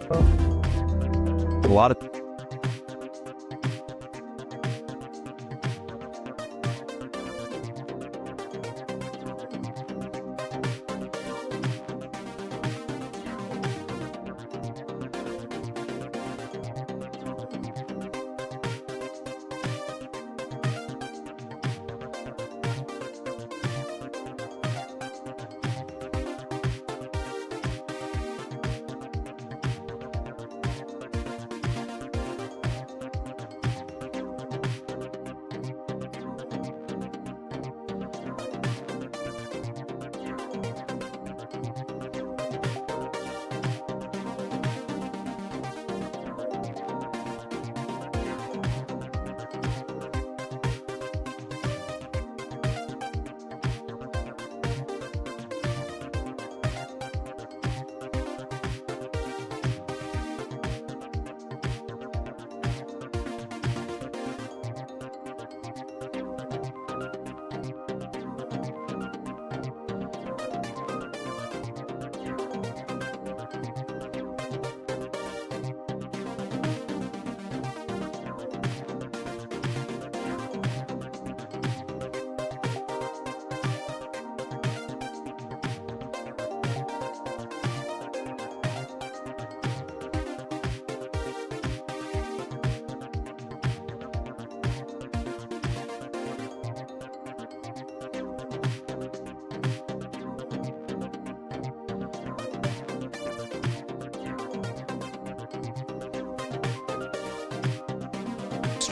A lot of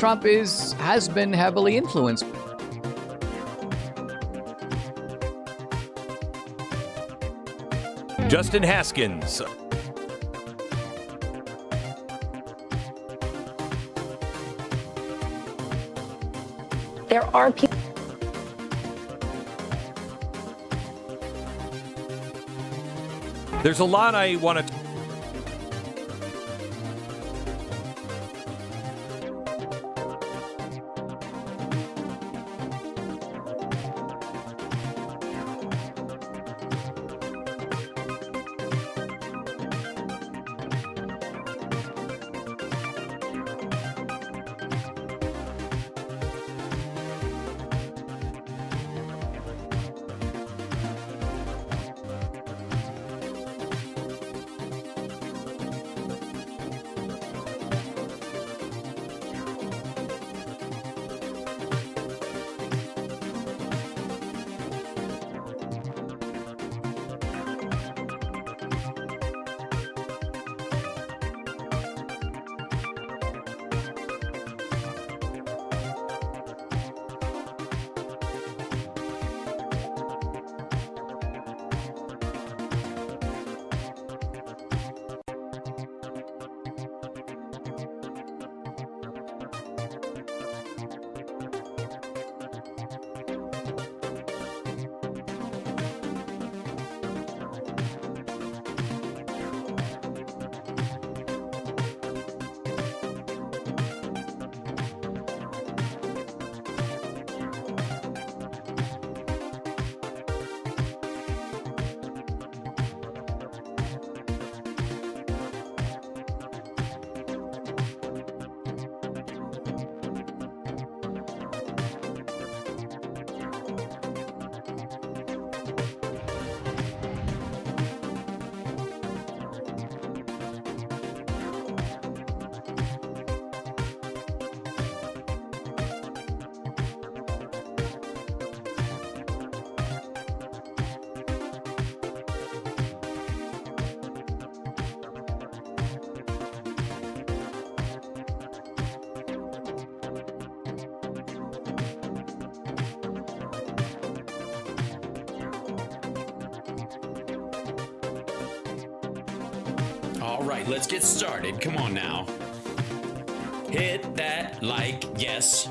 Trump has been heavily influenced. Justin Haskins. There are people. There's a lot I want to. All right, let's get started. Come on now. Hit that like, yes.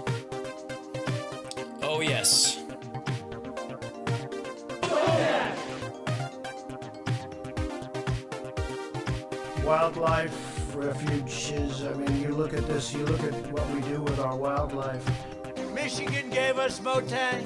Oh, yes. Wildlife refuges. I mean, you look at this, you look at what we do with our wildlife. Michigan gave us Motang.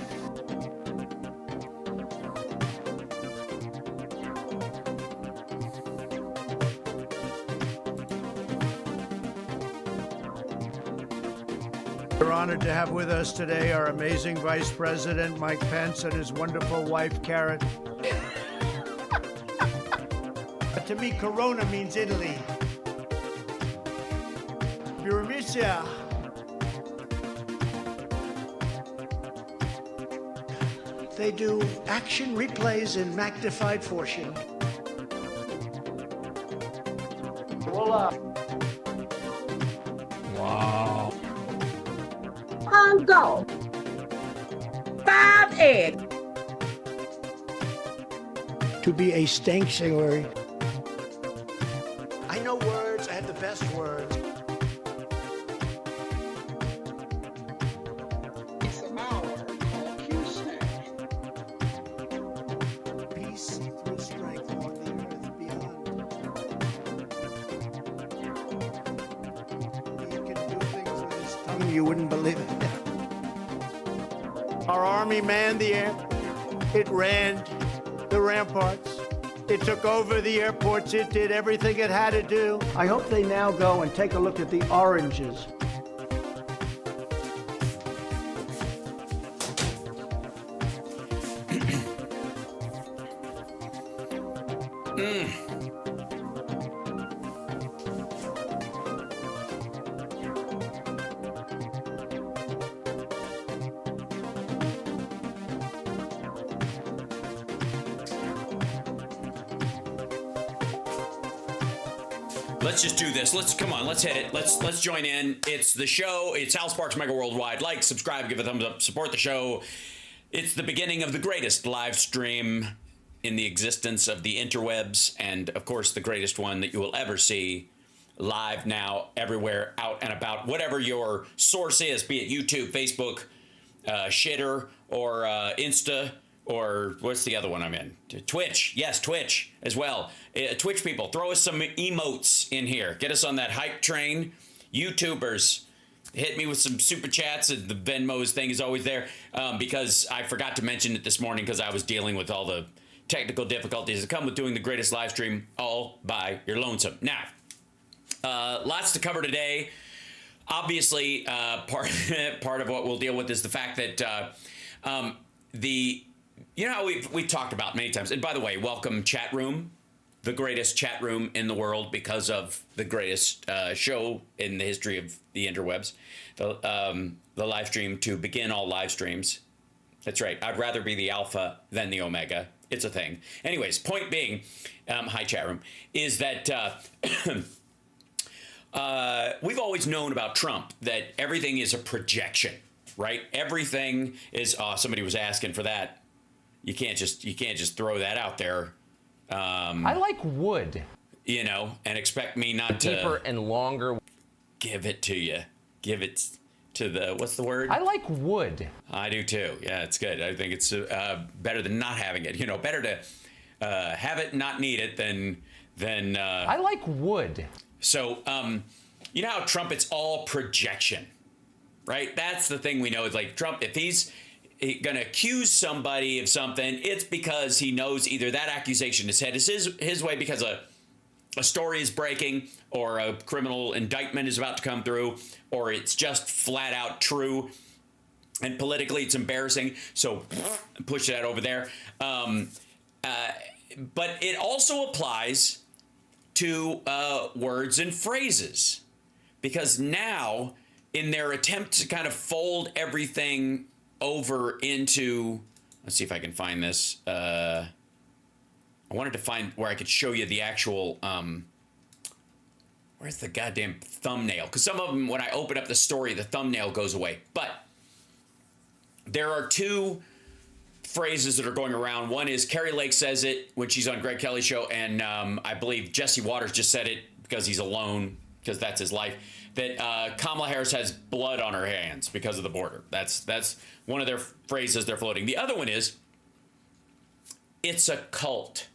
We're honored to have with us today our amazing Vice President, Mike Pence, and his wonderful wife, Karen. To me, Corona means Italy. Burmisia. They do action replays in magnified fortune. Wow. Go. 5 eggs. To be a sanctuary. I know words, I have the best words. It's an hour called Q-Snatch. Peace through strength on the earth beyond. He can do things with his tongue you wouldn't believe it. Our army manned the air. It ran the ramparts. It took over the airports. It did everything it had to do. I hope they now go and take a look at the oranges. Let's just do this. Let's hit it. Let's join in. It's the show. It's Al Sparks Megaworldwide. Like, subscribe, give a thumbs up, support the show. It's the beginning of the greatest live stream in the existence of the interwebs, and of course the greatest one that you will ever see live now everywhere out and about. Whatever your source is, be it YouTube, Facebook, Shitter, or Insta. Or what's the other one I'm in? Twitch. Yes, Twitch as well. Twitch people, throw us some emotes in here. Get us on that hype train. YouTubers, hit me with some super chats. The Venmo's thing is always there because I forgot to mention it this morning because I was dealing with all the technical difficulties that come with doing the greatest live stream all by your lonesome. Now, lots to cover today. Obviously, part of what we'll deal with is the fact that you know how we've talked about many times, and by the way, welcome chat room, the greatest chat room in the world because of the greatest show in the history of the interwebs, the live stream to begin all live streams. That's right. I'd rather be the alpha than the omega. It's a thing. Anyways, point being, hi chat room, is that we've always known about Trump that everything is a projection, right? Everything is. Somebody was asking for that. You can't just throw that out there. I like wood. You know, and expect me not to deeper and longer. Give it to you. Give it to the what's the word? I like wood. I do too. Yeah, it's good. I think it's better than not having it. You know, better to have it and not need it than. I like wood. So, you know how Trump? It's all projection, right? That's the thing we know. Is like Trump. If he's going to accuse somebody of something, it's because he knows either that accusation is headed his way because a story is breaking or a criminal indictment is about to come through, or it's just flat out true. And politically, it's embarrassing. So push that over there. But it also applies to words and phrases, because now in their attempt to kind of fold everything over into, let's see if I can find this. I wanted to find where I could show you the actual, where's the goddamn thumbnail? Because some of them, when I open up the story, the thumbnail goes away. But there are two phrases that are going around. One is Carrie Lake says it when she's on Greg Kelly's show, and I believe Jesse Waters just said it because he's alone, because that's his life, that Kamala Harris has blood on her hands because of the border. That's one of their phrases they're floating. The other one is, it's a cult.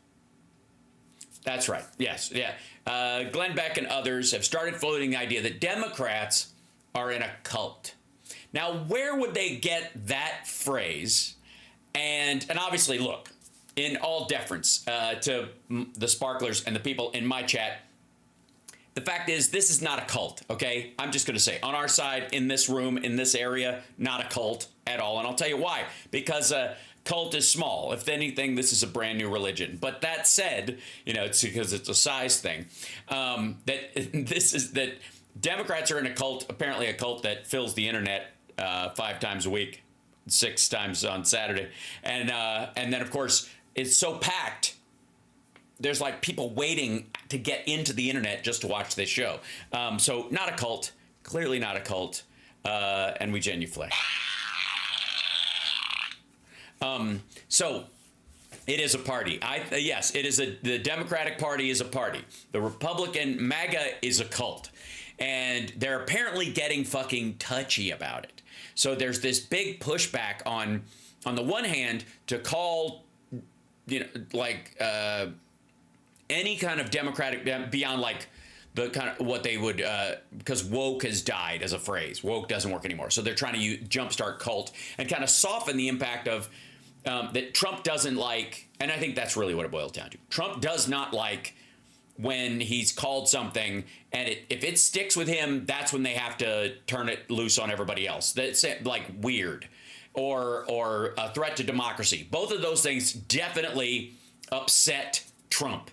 That's right. Yes. Yeah. Glenn Beck and others have started floating the idea that Democrats are in a cult. Now, where would they get that phrase? And obviously, look, in all deference to the sparklers and the people in my chat, the fact is, this is not a cult, okay? I'm just going to say, on our side, in this room, in this area, not a cult at all. And I'll tell you why. Because cult is small. If anything, this is a brand new religion. But that said, you know, it's because it's a size thing. That Democrats are in a cult, apparently a cult that fills the internet 5 times a week, 6 times on Saturday. And then, of course, it's so packed. There's like people waiting to get into the internet just to watch this show. So not a cult, clearly not a cult, and we genuflect. So it is a party. Yes, it is the Democratic Party is a party. The Republican MAGA is a cult, and they're apparently getting fucking touchy about it. So there's this big pushback on the one hand to call, you know, like any kind of Democratic beyond like the kind of what they would because woke has died as a phrase. Woke doesn't work anymore. So they're trying to jumpstart cult and kind of soften the impact of that Trump doesn't like. And I think that's really what it boils down to. Trump does not like when he's called something and if it sticks with him, that's when they have to turn it loose on everybody else. That's like weird or a threat to democracy. Both of those things definitely upset Trump.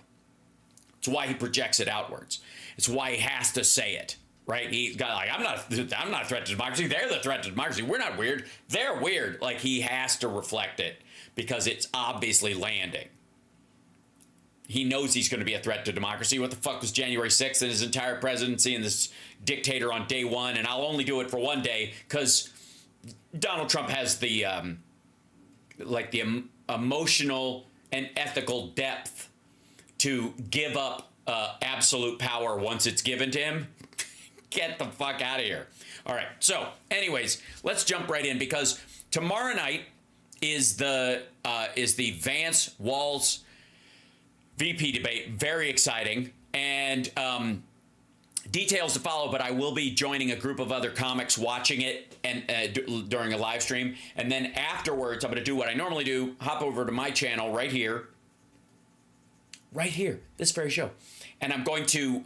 It's why he projects it outwards. It's why he has to say it, right? He's got like, I'm not a threat to democracy. They're the threat to democracy. We're not weird. They're weird. Like he has to reflect it because it's obviously landing. He knows he's going to be a threat to democracy. What the fuck was January 6th and his entire presidency and this dictator on day one? And I'll only do it for one day because Donald Trump has the emotional and ethical depth to give up absolute power once it's given to him. Get the fuck out of here. All right. So anyways, let's jump right in because tomorrow night is the Vance Walz VP debate. Very exciting. And details to follow, but I will be joining a group of other comics watching it and during a live stream. And then afterwards, I'm going to do what I normally do, hop over to my channel right here, this very show. And I'm going to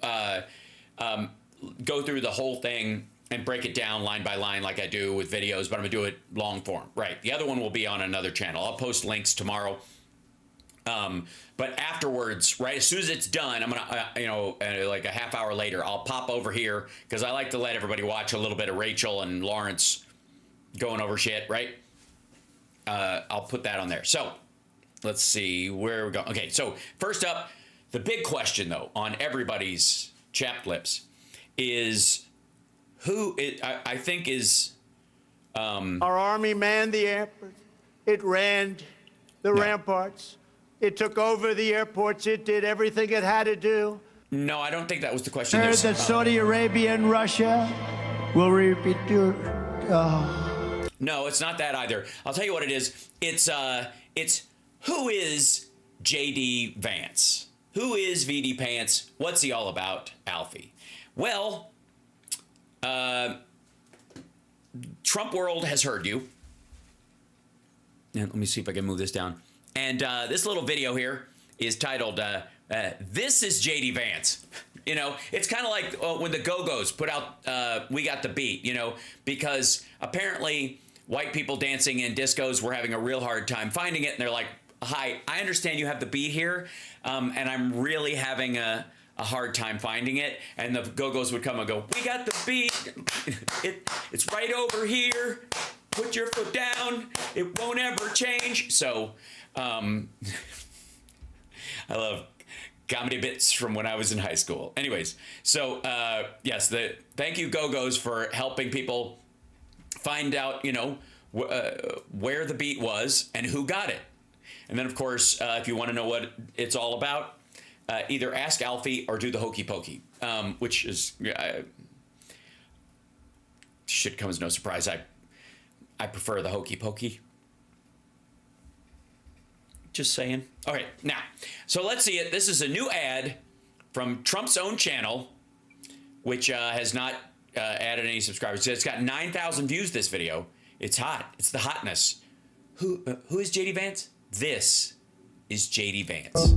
go through the whole thing and break it down line by line like I do with videos, but I'm going to do it long form. Right. The other one will be on another channel. I'll post links tomorrow. But afterwards, right, as soon as it's done, I'm going to, like a half hour later, I'll pop over here because I like to let everybody watch a little bit of Rachel and Lawrence going over shit, right? I'll put that on there. So let's see where we go. Okay, so first up, the big question, though, on everybody's chapped lips is who I think is... Our army manned the airport. It ran the ramparts. It took over the airports. It did everything it had to do. No, I don't think that was the question. Heard that Saudi Arabia and Russia will repeat your... No, it's not that either. I'll tell you what it is. It's who is JD Vance? Who is VD Pants? What's he all about, Alfie? Well, Trump World has heard you. And let me see if I can move this down. And this little video here is titled, This is JD Vance. You know, it's kind of like when the Go-Go's put out We Got the Beat, you know, because apparently white people dancing in discos were having a real hard time finding it. And they're like, hi, I understand you have the beat here, and I'm really having a hard time finding it. And the Go-Go's would come and go, we got the beat. It's right over here. Put your foot down. It won't ever change. So... I love comedy bits from when I was in high school. Anyways, so yes, thank you Go-Go's for helping people find out, you know, where the beat was and who got it. And then, of course, if you want to know what it's all about, either ask Alfie or do the hokey pokey, which is shit comes as no surprise. I prefer the hokey pokey. Just saying. All right, now, so let's see it. This is a new ad from Trump's own channel, which has not added any subscribers. It's got 9,000 views, this video. It's hot. It's the hotness. Who is JD Vance? This is JD Vance.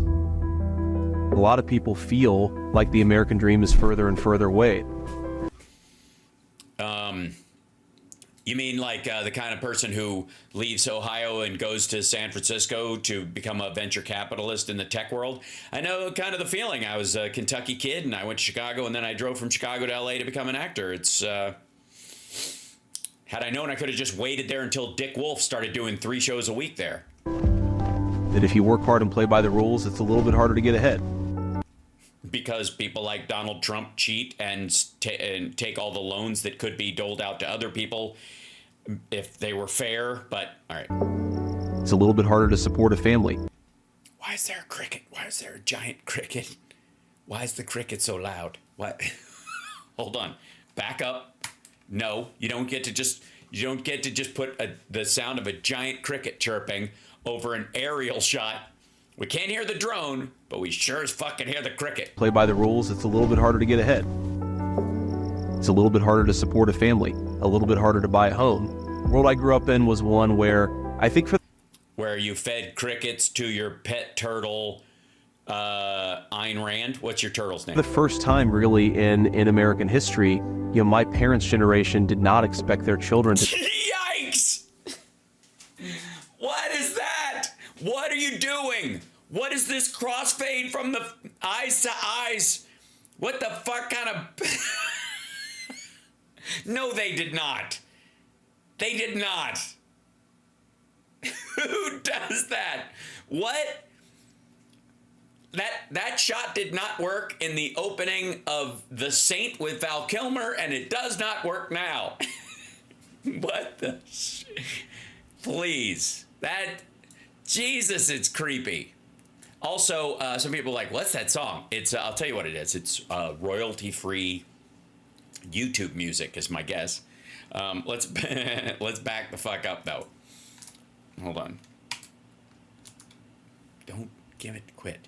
A lot of people feel like the American dream is further and further away. You mean like the kind of person who leaves Ohio and goes to San Francisco to become a venture capitalist in the tech world? I know kind of the feeling. I was a Kentucky kid and I went to Chicago and then I drove from Chicago to LA to become an actor. It's had I known, I could have just waited there until Dick Wolf started doing 3 shows a week there. That if you work hard and play by the rules, it's a little bit harder to get ahead. Because people like Donald Trump cheat and take all the loans that could be doled out to other people if they were fair. But all right. It's a little bit harder to support a family. Why is there a cricket? Why is there a giant cricket? Why is the cricket so loud? What? Hold on. Back up. No, you don't get to just put the sound of a giant cricket chirping over an aerial shot. We can't hear the drone, but we sure as fucking hear the cricket. Play by the rules, it's a little bit harder to get ahead. It's a little bit harder to support a family, a little bit harder to buy a home. The world I grew up in was one where I think where you fed crickets to your pet turtle, Ayn Rand. What's your turtle's name? the first time really in American history, my parents' generation did not expect their children to... Yikes! What is that? What are you doing? What is this crossfade from the eyes to eyes? What the fuck kind of... No, they did not. They did not. Who does that? What? That shot did not work in the opening of The Saint with Val Kilmer, and it does not work now. What the Please. Jesus, it's creepy. Also, some people are like, what's that song? It's, I'll tell you what it is. It's royalty-free YouTube music is my guess. Let's back the fuck up, though. Hold on. Don't give it quit.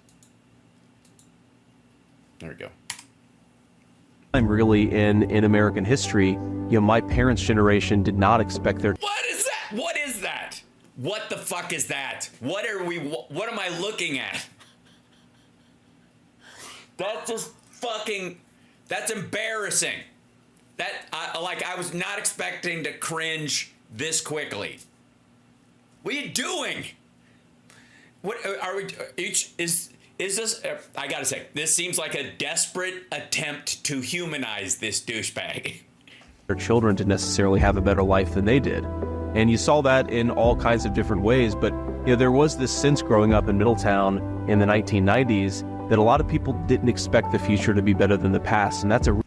There we go. I'm really in American history, my parents' generation did not expect their... What is that? What is that? What the fuck is that? What am I looking at? That's just fucking, that's embarrassing. I was not expecting to cringe this quickly. What are you doing? What are we, is this, I gotta say, this seems like a desperate attempt to humanize this douchebag. Their children to necessarily have a better life than they did. And you saw that in all kinds of different ways, but there was this sense growing up in Middletown in the 1990s that a lot of people didn't expect the future to be better than the past, and that's a...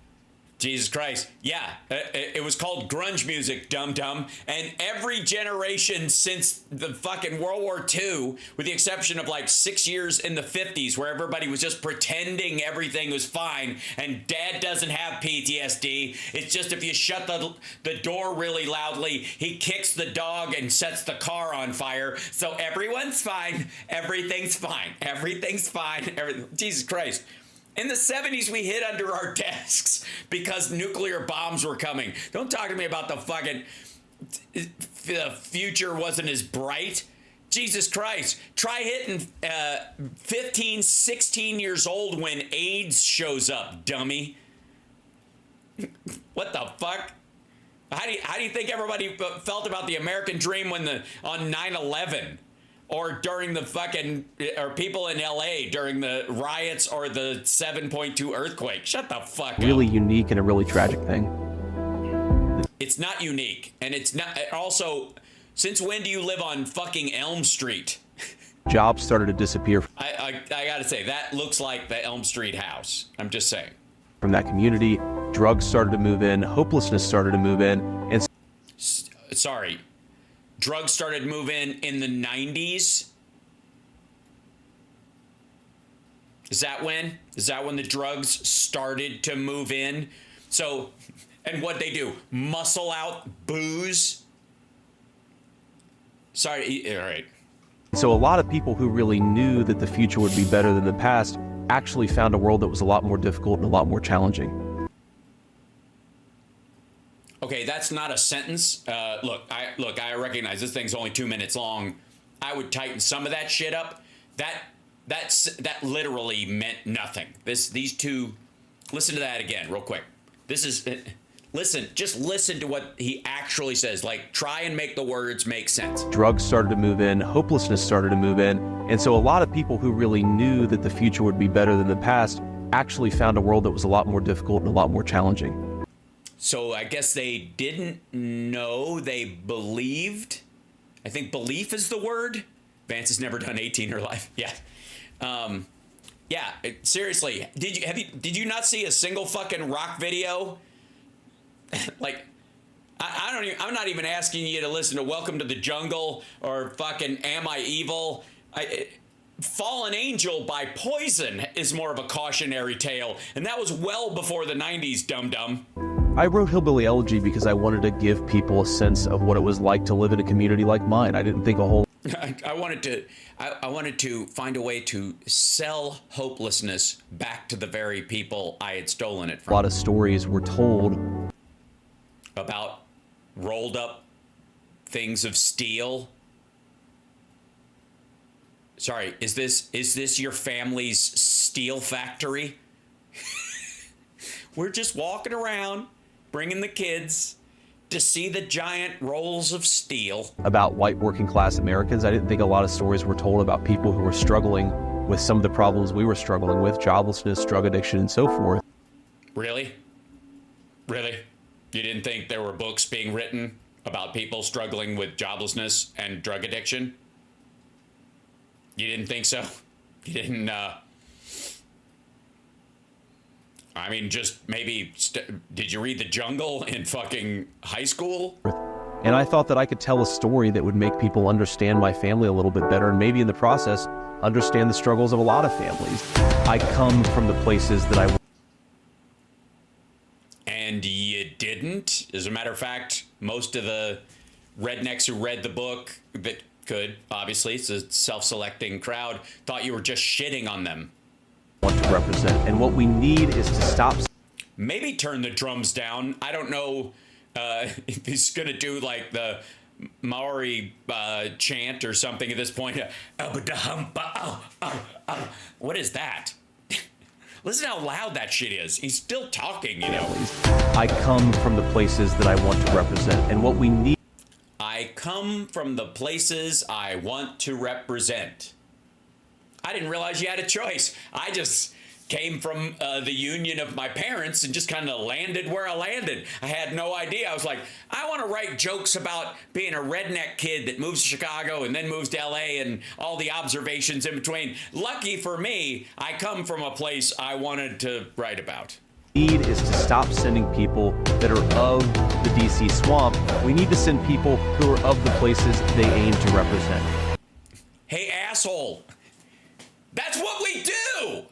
Jesus Christ. Yeah, it was called grunge music, dum-dum. And every generation since the fucking World War II, with the exception of like 6 years in the 50s, where everybody was just pretending everything was fine, and dad doesn't have PTSD. It's just if you shut the door really loudly, he kicks the dog and sets the car on fire. So everyone's fine. Everything's fine. Everything's fine. Jesus Christ. In the 70s, we hid under our desks because nuclear bombs were coming. Don't talk to me about the fucking the future wasn't as bright. Jesus Christ. Try hitting 15, 16 years old when AIDS shows up, dummy. What the fuck? How do you think everybody felt about the American dream on 9/11? Or during the fucking, or people in LA during the riots or the 7.2 earthquake. Shut the fuck up. Really unique and a really tragic thing. It's not unique. And it's not, also, since when do you live on fucking Elm Street? Jobs started to disappear. I gotta say, that looks like the Elm Street house. I'm just saying. From that community, drugs started to move in, hopelessness started to move in, and... Sorry. Drugs started moving in the 90s. Is that when? Is that when the drugs started to move in? So, and what'd they do? Muscle out booze? Sorry, all right. So a lot of people who really knew that the future would be better than the past actually found a world that was a lot more difficult and a lot more challenging. Okay, that's not a sentence. Look, I recognize this thing's only 2 minutes long. I would tighten some of that shit up. that literally meant nothing. These two, listen to that again real quick. This is, just listen to what he actually says. Like, try and make the words make sense. Drugs started to move in, hopelessness started to move in, and so a lot of people who really knew that the future would be better than the past actually found a world that was a lot more difficult and a lot more challenging. So I guess they didn't know, they believed. I think belief is the word. Vance has never done 18 or life. Yeah. Seriously, did you not see a single fucking rock video? Like, I'm not even asking you to listen to Welcome to the Jungle or fucking Am I Evil? Fallen Angel by Poison is more of a cautionary tale, and that was well before the 90s, dum-dum. I wrote Hillbilly Elegy because I wanted to give people a sense of what it was like to live in a community like mine. I didn't think a whole... I wanted to find a way to sell hopelessness back to the very people I had stolen it from. A lot of stories were told about rolled up things of steel. Sorry, is this your family's steel factory? We're just walking around, bringing the kids to see the giant rolls of steel. About white working class Americans. I didn't think a lot of stories were told about people who were struggling with some of the problems we were struggling with, joblessness, drug addiction, and so forth. Really? Really? You didn't think there were books being written about people struggling with joblessness and drug addiction? You didn't think so? You didn't, I mean, just maybe, did you read The Jungle in fucking high school? And I thought that I could tell a story that would make people understand my family a little bit better, and maybe in the process, understand the struggles of a lot of families. I come from the places that I... And you didn't? As a matter of fact, most of the rednecks who read the book, that could, obviously, it's a self-selecting crowd, thought you were just shitting on them. Want to represent, and what we need is to stop. Maybe turn the drums down. I don't know if he's gonna do like the Maori chant or something at this point. What is that? Listen how loud that shit is. He's still talking, you know. I come from the places that I want to represent, and what we need. I come from the places I want to represent. I didn't realize you had a choice. I just came from the union of my parents and just kind of landed where I landed. I had no idea. I was like, I want to write jokes about being a redneck kid that moves to Chicago and then moves to LA and all the observations in between. Lucky for me, I come from a place I wanted to write about. Need is to stop sending people that are of the DC swamp. We need to send people who are of the places they aim to represent. Hey, asshole. That's what we do.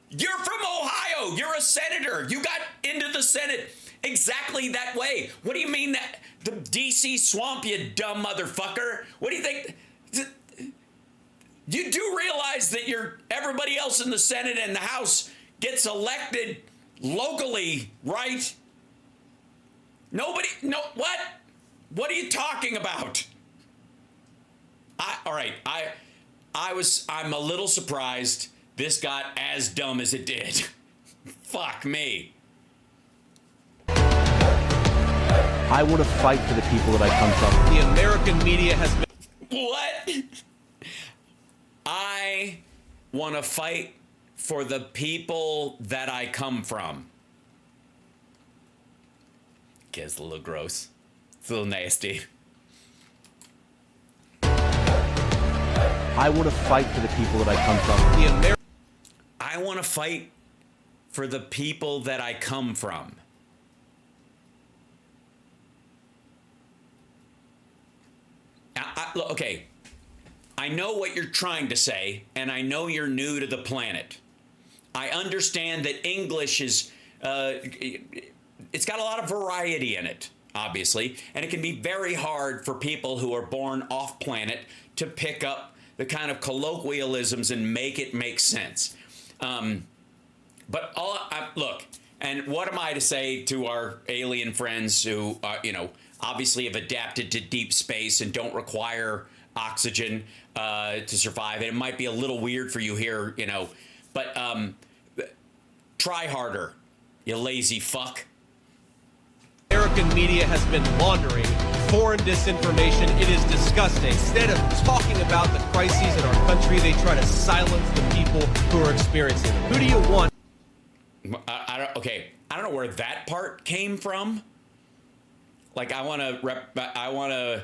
You're from Ohio. You're a senator. You got into the Senate exactly that way. What do you mean that the DC swamp, you dumb motherfucker? What do you think? You do realize that everybody else in the Senate and the House gets elected locally, right? Nobody, no, what? What are you talking about? I'm a little surprised this got as dumb as it did. Fuck me. I want to fight for the people that I come from. The American media has been... What? I want to fight for the people that I come from. Gets a little gross. It's a little nasty. I want to fight for the people that I come from. I want to fight for the people that I come from. Okay, I know what you're trying to say, and I know you're new to the planet. I understand that English is, it's got a lot of variety in it, obviously, and it can be very hard for people who are born off planet to pick up the kind of colloquialisms and make it make sense. But look, and what am I to say to our alien friends who, obviously have adapted to deep space and don't require oxygen to survive. And it might be a little weird for you here, you know, but try harder, you lazy fuck. American media has been laundering foreign disinformation. It is disgusting. Instead of talking about the crises in our country, they try to silence the people who are experiencing them. Who do you want? I don't know where that part came from. Like, I want to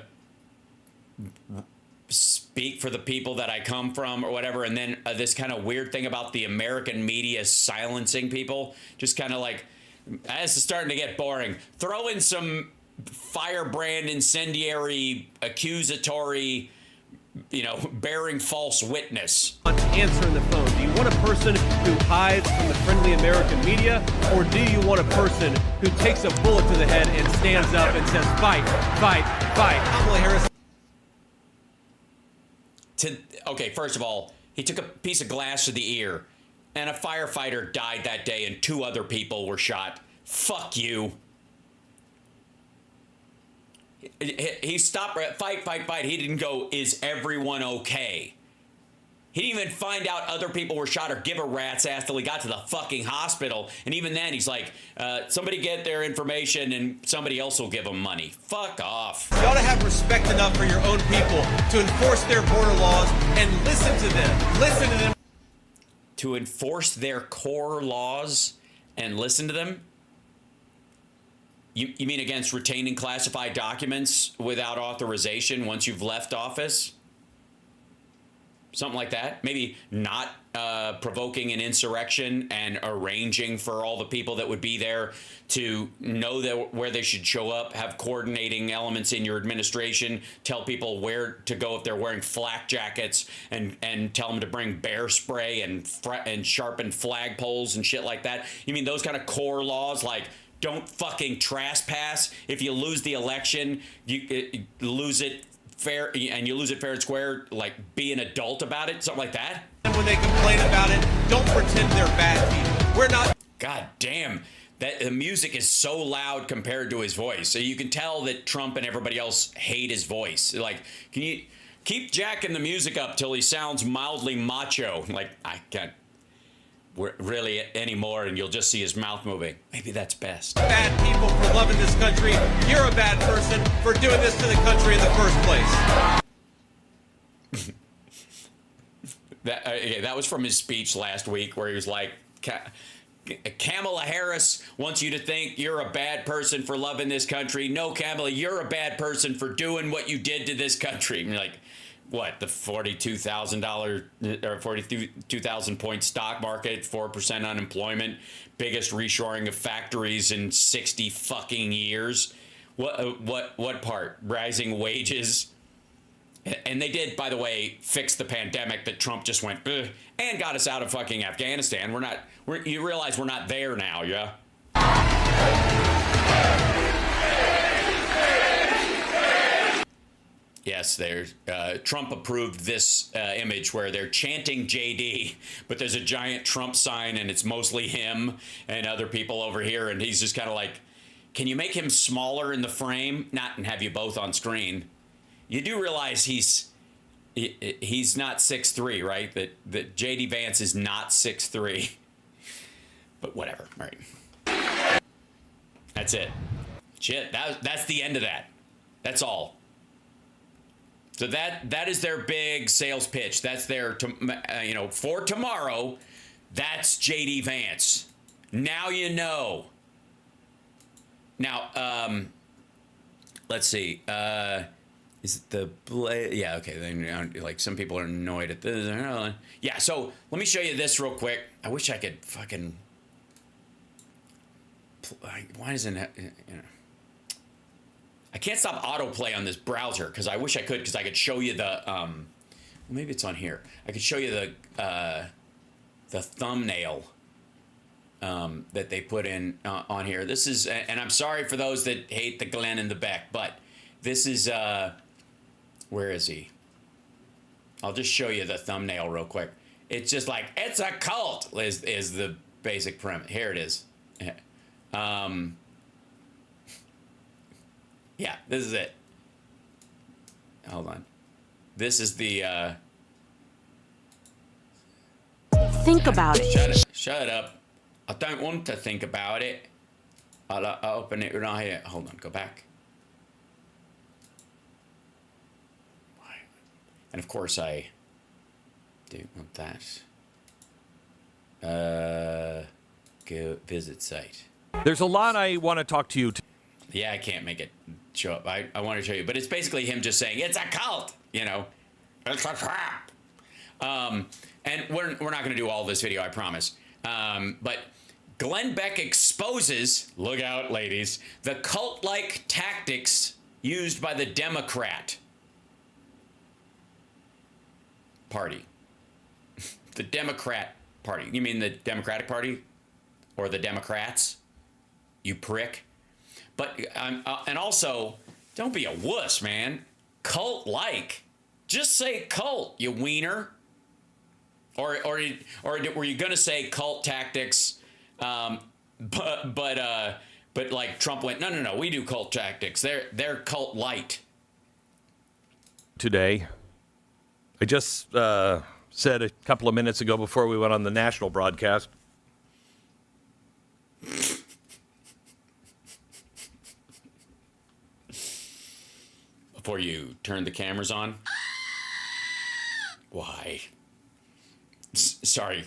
speak for the people that I come from or whatever, and then this kind of weird thing about the American media silencing people, just kind of like, this is starting to get boring. Throw in some firebrand, incendiary, accusatory, you know, bearing false witness. Answering the phone. Do you want a person who hides from the friendly American media, or do you want a person who takes a bullet to the head and stands up and says, fight, fight, fight? Kamala Harris. Okay, first of all, he took a piece of glass to the ear, and a firefighter died that day, and 2 other people were shot. Fuck you. He stopped, fight, fight, fight. He didn't go, is everyone okay? He didn't even find out other people were shot or give a rat's ass till he got to the fucking hospital. And even then, he's like, somebody get their information and somebody else will give them money. Fuck off. You ought to have respect enough for your own people to enforce their border laws and listen to them. Listen to them. To enforce their core laws and listen to them? You mean against retaining classified documents without authorization once you've left office? Something like that? Maybe not provoking an insurrection and arranging for all the people that would be there to know that where they should show up, have coordinating elements in your administration, tell people where to go if they're wearing flak jackets, and tell them to bring bear spray and sharpened flagpoles and shit like that. You mean those kind of core laws, like don't fucking trespass. If you lose the election, you lose it fair, and you lose it fair and square, like be an adult about it, something like that. And when they complain about it, don't pretend they're bad people. We're not. God damn, that the music is so loud compared to his voice. So you can tell that Trump and everybody else hate his voice. Like, can you keep jacking the music up till he sounds mildly macho? Like, I can't really anymore, and you'll just see his mouth moving. Maybe that's best. Bad people for loving this country. You're a bad person for doing this to the country in the first place. That was from his speech last week, where he was like, Kamala Harris wants you to think you're a bad person for loving this country. No, Kamala, you're a bad person for doing what you did to this country. And you're like, what, the $42,000 or 42,000 point stock market, 4% unemployment, biggest reshoring of factories in 60 fucking years? What part? Rising wages? And they did, by the way, fix the pandemic that Trump just went, ugh, and got us out of fucking Afghanistan. You realize we're not there now, yeah? Yes, Trump approved this image where they're chanting JD, but there's a giant Trump sign, and it's mostly him and other people over here, and he's just kind of like, can you make him smaller in the frame? Not and have you both on screen. You do realize he's not 6'3", right? That JD Vance is not 6'3". But whatever, all right. That's it. Shit, that's the end of that. That's all. So that is their big sales pitch. That's their, for tomorrow, that's JD Vance. Now you know. Now, let's see. Is it the yeah, okay. Then like some people are annoyed at this. Yeah, so let me show you this real quick. I wish I could fucking. Why isn't it? I can't stop autoplay on this browser because I wish I could, because I could show you the. Well, maybe it's on here. I could show you the thumbnail that they put in on here. This is, and I'm sorry for those that hate the Glenn and the Beck, but this is. Where is he? I'll just show you the thumbnail real quick. It's just like, it's a cult is the basic premise. Here it is. Yeah, this is it. Hold on. This is the. Think about it. Shut up. I don't want to think about it. I'll open it right here. Hold on, go back. And of course I do want that. Go visit site. There's a lot I want to talk to you. Yeah, I can't make it show up. I want to show you, but it's basically him just saying, it's a cult, you know. It's a trap. And we're not going to do all this video, I promise. But Glenn Beck exposes, look out, ladies, the cult-like tactics used by the Democrat Party. The Democrat Party. You mean the Democratic Party? Or the Democrats? You prick. But, and also, don't be a wuss, man. Cult-like. Just say cult, you wiener. Or were you gonna say cult tactics? But like Trump went, no, we do cult tactics. They're cult light. Today, I just said a couple of minutes ago before we went on the national broadcast. Before you turned the cameras on? Why? Sorry.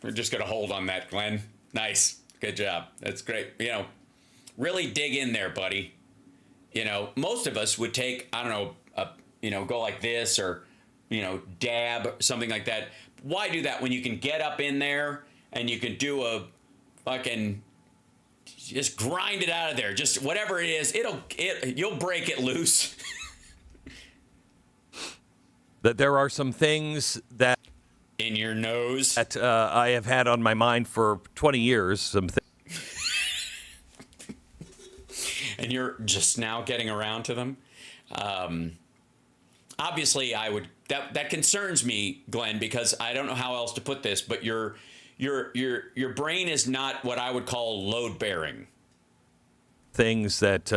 We're just going to hold on that, Glenn. Nice. Good job. That's great. You know, really dig in there, buddy. You know, most of us would take, I don't know, go like this or, dab, something like that. Why do that when you can get up in there and you can do a fucking, just grind it out of there. Just whatever it is, you'll break it loose. That there are some things that in your nose that I have had on my mind for 20 years. And you're just now getting around to them. Obviously, that concerns me, Glenn, because I don't know how else to put this. But your brain is not what I would call load bearing. Things that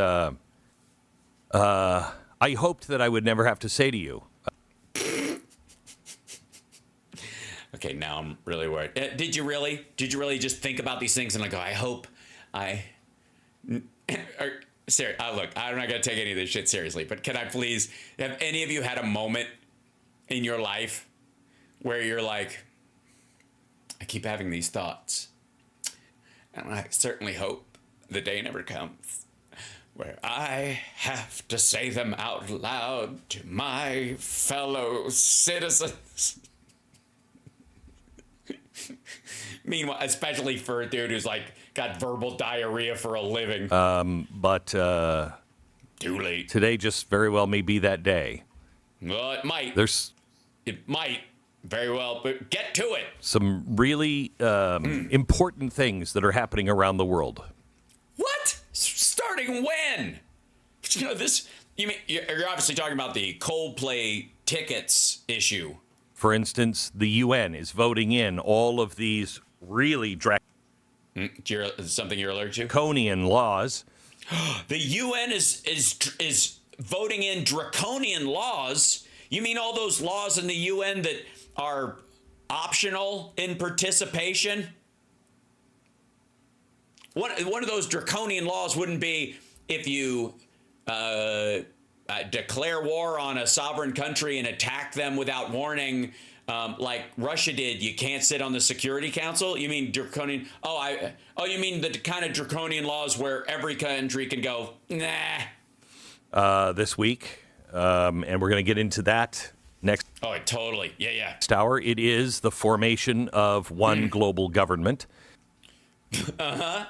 I hoped that I would never have to say to you. Okay, now I'm really worried. Did you really just think about these things and like, I hope Look, I'm not going to take any of this shit seriously, but can I please, have any of you had a moment in your life where you're like, I keep having these thoughts, and I certainly hope the day never comes where I have to say them out loud to my fellow citizens. Meanwhile, especially for a dude who's like got verbal diarrhea for a living. But too late. Today just very well may be that day. Well, it might. It might very well, but get to it. Some really important things that are happening around the world. What? Starting when? You're obviously talking about the Coldplay tickets issue. For instance, the UN is voting in all of these really something you're allergic to? draconian laws. The UN is voting in draconian laws. You mean all those laws in the UN that are optional in participation? One of those draconian laws wouldn't be if you declare war on a sovereign country and attack them without warning, like Russia did. You can't sit on the Security Council. You mean draconian? You mean the kind of draconian laws where every country can go, nah. This week, and we're going to get into that next. Oh, totally. Yeah. Next hour, it is the formation of one global government. Uh-huh.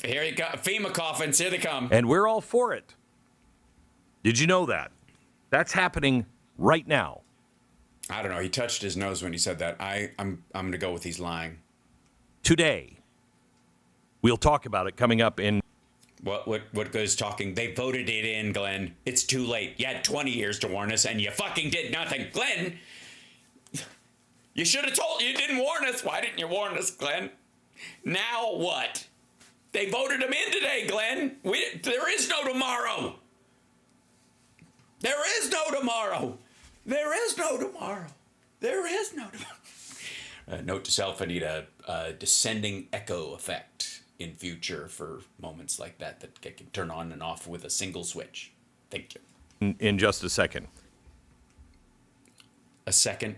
Here you go. FEMA coffins, here they come. And we're all for it. Did you know that? That's happening right now. I don't know. He touched his nose when he said that. I'm going to go with he's lying. Today, we'll talk about it coming up in... What goes talking? They voted it in, Glenn. It's too late. You had 20 years to warn us, and you fucking did nothing. Glenn, you should have told... You didn't warn us. Why didn't you warn us, Glenn? Now what? They voted him in today, Glenn. There is no tomorrow. There is no tomorrow. There is no tomorrow. There is no tomorrow. Note to self, I need a descending echo effect in future for moments like that I can turn on and off with a single switch. Thank you. In just a second. A second,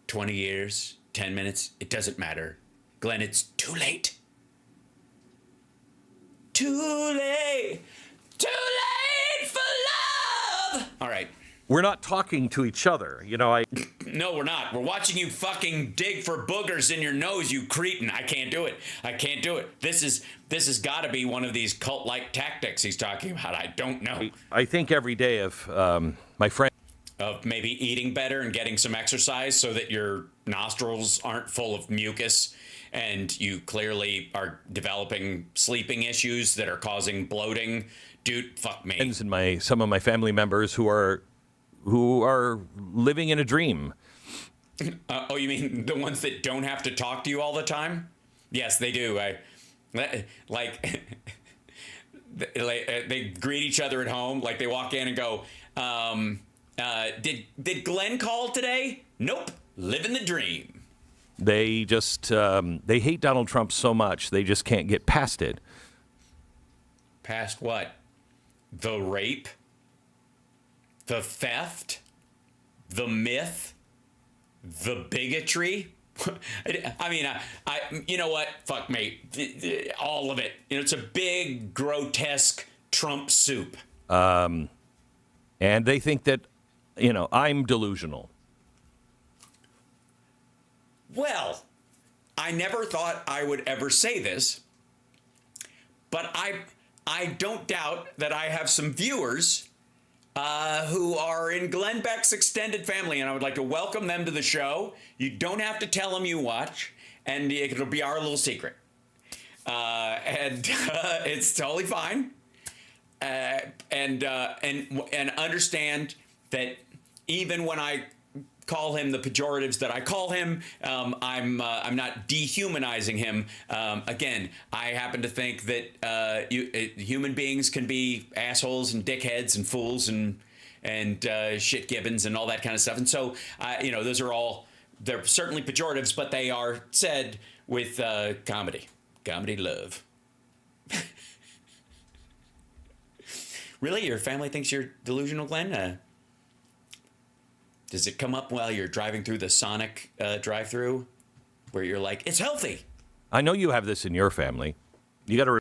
20 years, 10 minutes, it doesn't matter. Glenn, it's too late. Too late. Too late for love. All right. We're not talking to each other. No, we're not. We're watching you fucking dig for boogers in your nose, you cretin. I can't do it. I can't do it. This has got to be one of these cult-like tactics he's talking about. I don't know. I think every day of my friend. Of maybe eating better and getting some exercise so that your nostrils aren't full of mucus and you clearly are developing sleeping issues that are causing bloating. Dude, fuck me. And some of my family members who are living in a dream. Oh, you mean the ones that don't have to talk to you all the time? Yes, they do. They greet each other at home. Like they walk in and go, did Glenn call today? Nope. Living the dream. They just, they hate Donald Trump so much, they just can't get past it. Past what? The rape? The theft? The myth? The bigotry? I mean, you know what? Fuck me. All of it. It's a big, grotesque Trump soup. And they think that, I'm delusional. Well, I never thought I would ever say this, but I don't doubt that I have some viewers who are in Glenn Beck's extended family, and I would like to welcome them to the show. You don't have to tell them you watch, and it'll be our little secret. And it's totally fine. And understand that even when I call him the pejoratives that I call him, I'm not dehumanizing him. Again, I happen to think that human beings can be assholes and dickheads and fools and shit gibbons and all that kind of stuff. And so, those are all, they're certainly pejoratives, but they are said with comedy love. Really? Your family thinks you're delusional, Glenn? Does it come up while you're driving through the Sonic drive-thru where you're like, it's healthy? I know you have this in your family. You got to...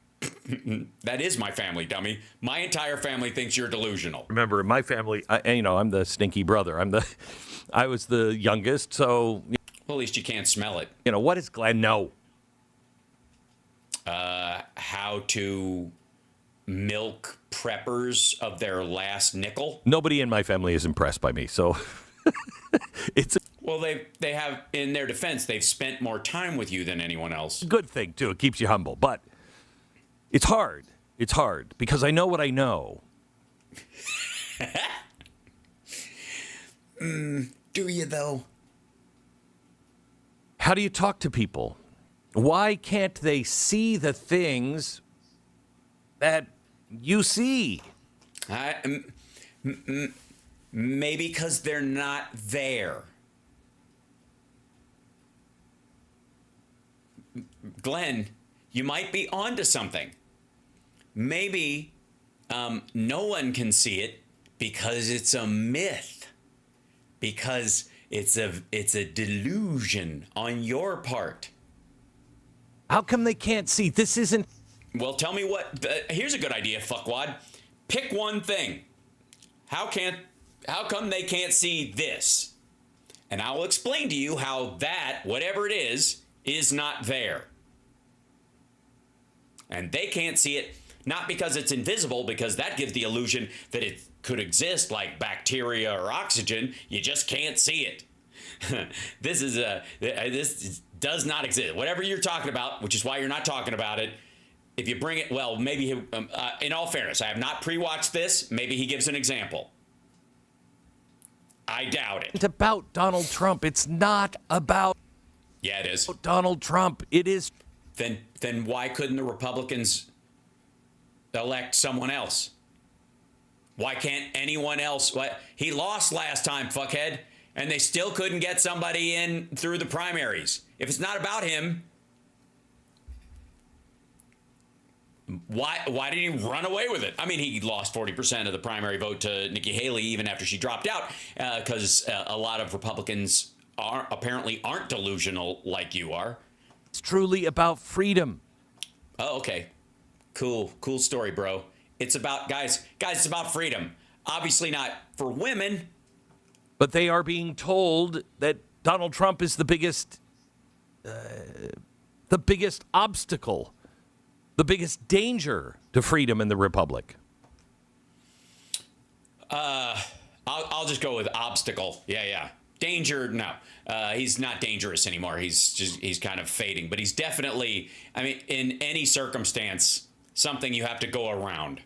That is my family, dummy. My entire family thinks you're delusional. Remember, in my family, I'm the stinky brother. I was the youngest, so... Well, at least you can't smell it. What does Glenn know? How to milk preppers of their last nickel? Nobody in my family is impressed by me, so... Well, they have, in their defense, they've spent more time with you than anyone else. Good thing, too. It keeps you humble. But it's hard. It's hard because I know what I know. Do you, though? How do you talk to people? Why can't they see the things that you see? Maybe because they're not there. Glenn, you might be onto something. Maybe no one can see it because it's a myth. Because it's a delusion on your part. How come they can't see? This isn't... Well, tell me what... here's a good idea, fuckwad. Pick one thing. How come they can't see this? And I will explain to you how that, whatever it is not there. And they can't see it, not because it's invisible, because that gives the illusion that it could exist like bacteria or oxygen. You just can't see it. This does not exist. Whatever you're talking about, which is why you're not talking about it, if you bring it, well, maybe, in all fairness, I have not pre-watched this. Maybe he gives an example. I doubt it. It's about Donald Trump. It's not about... Yeah, it is. Donald Trump. It is... Then why couldn't the Republicans elect someone else? Why can't anyone else? What? He lost last time, fuckhead, and they still couldn't get somebody in through the primaries. If it's not about him, why did he run away with it? I mean, he lost 40% of the primary vote to Nikki Haley even after she dropped out, because a lot of Republicans apparently aren't delusional like you are. It's truly about freedom. Oh, okay. Cool story, bro. It's about, guys, it's about freedom. Obviously not for women. But they are being told that Donald Trump is the biggest obstacle, the biggest danger to freedom in the republic. I'll just go with obstacle. Yeah. Danger, no. He's not dangerous anymore. He's kind of fading, but he's definitely, I mean, in any circumstance, something you have to go around.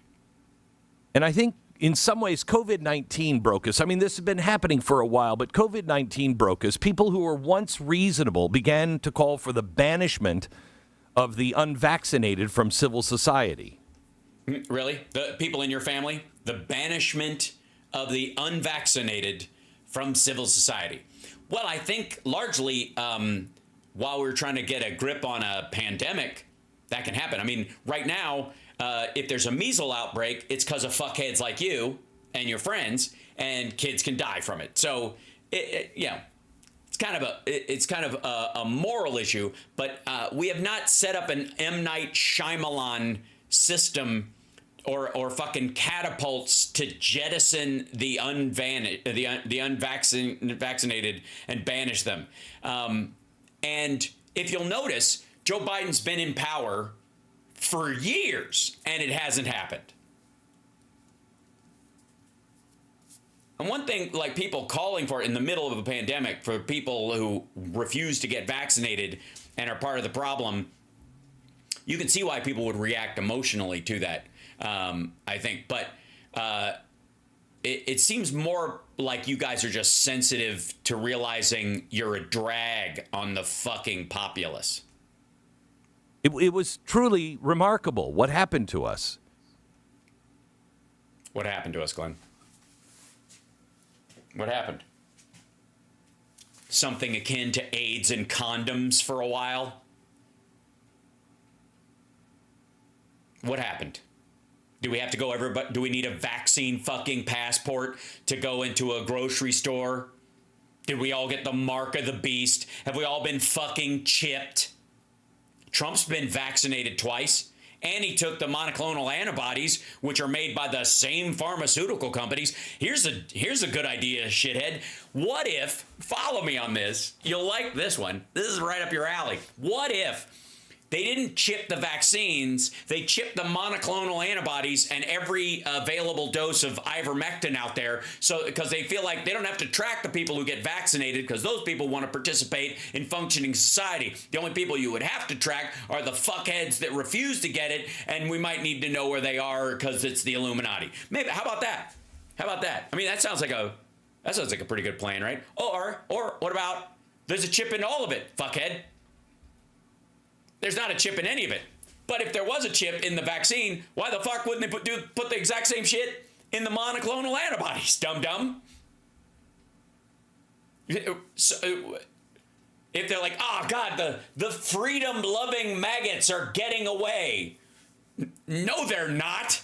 And I think in some ways, COVID-19 broke us. I mean, this has been happening for a while, but COVID-19 broke us. People who were once reasonable began to call for the banishment of the unvaccinated from civil society. Really? The people in your family? The banishment of the unvaccinated from civil society? Well, I think largely while we're trying to get a grip on a pandemic, that can happen. I mean, right now, if there's a measles outbreak, it's because of fuckheads like you and your friends, and kids can die from it. So, it's kind of a moral issue. But we have not set up an M. Night Shyamalan system or fucking catapults to jettison the unvaccinated and banish them. And if you'll notice, Joe Biden's been in power for years, and it hasn't happened. And one thing, like people calling for it in the middle of a pandemic, for people who refuse to get vaccinated and are part of the problem, you can see why people would react emotionally to that, I think. But it seems more like you guys are just sensitive to realizing you're a drag on the fucking populace. It was truly remarkable what happened to us. What happened to us, Glenn? What happened? Something akin to AIDS and condoms for a while? What happened? Do we have to go everybody? Do we need a vaccine fucking passport to go into a grocery store? Did we all get the mark of the beast? Have we all been fucking chipped? Trump's been vaccinated twice, and he took the monoclonal antibodies, which are made by the same pharmaceutical companies. Here's a good idea, shithead. What if, follow me on this, you'll like this one. This is right up your alley. What if they didn't chip the vaccines, they chipped the monoclonal antibodies and every available dose of ivermectin out there, so because they feel like they don't have to track the people who get vaccinated because those people want to participate in functioning society. The only people you would have to track are the fuckheads that refuse to get it, and we might need to know where they are because it's the Illuminati. Maybe, how about that? How about that? I mean, that sounds like a pretty good plan, right? Or what about there's a chip in all of it, fuckhead? There's not a chip in any of it. But if there was a chip in the vaccine, why the fuck wouldn't they put the exact same shit in the monoclonal antibodies, dum-dum? So, if they're like, oh, God, the freedom-loving maggots are getting away. No, they're not.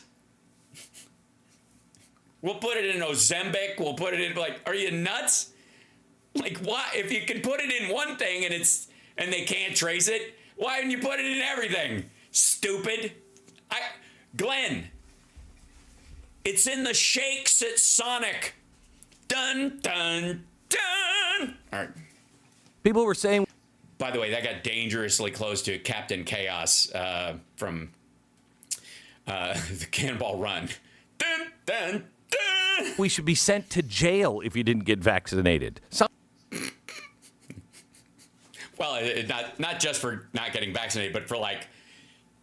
We'll put it in Ozempic. We'll put it in, like, are you nuts? Like, why? If you can put it in one thing and they can't trace it, why didn't you put it in everything? Stupid. Glenn, it's in the shakes at Sonic. Dun, dun, dun. All right. People were saying... By the way, that got dangerously close to Captain Chaos from the Cannonball Run. Dun, dun, dun. We should be sent to jail if you didn't get vaccinated. Well, not just for not getting vaccinated, but for like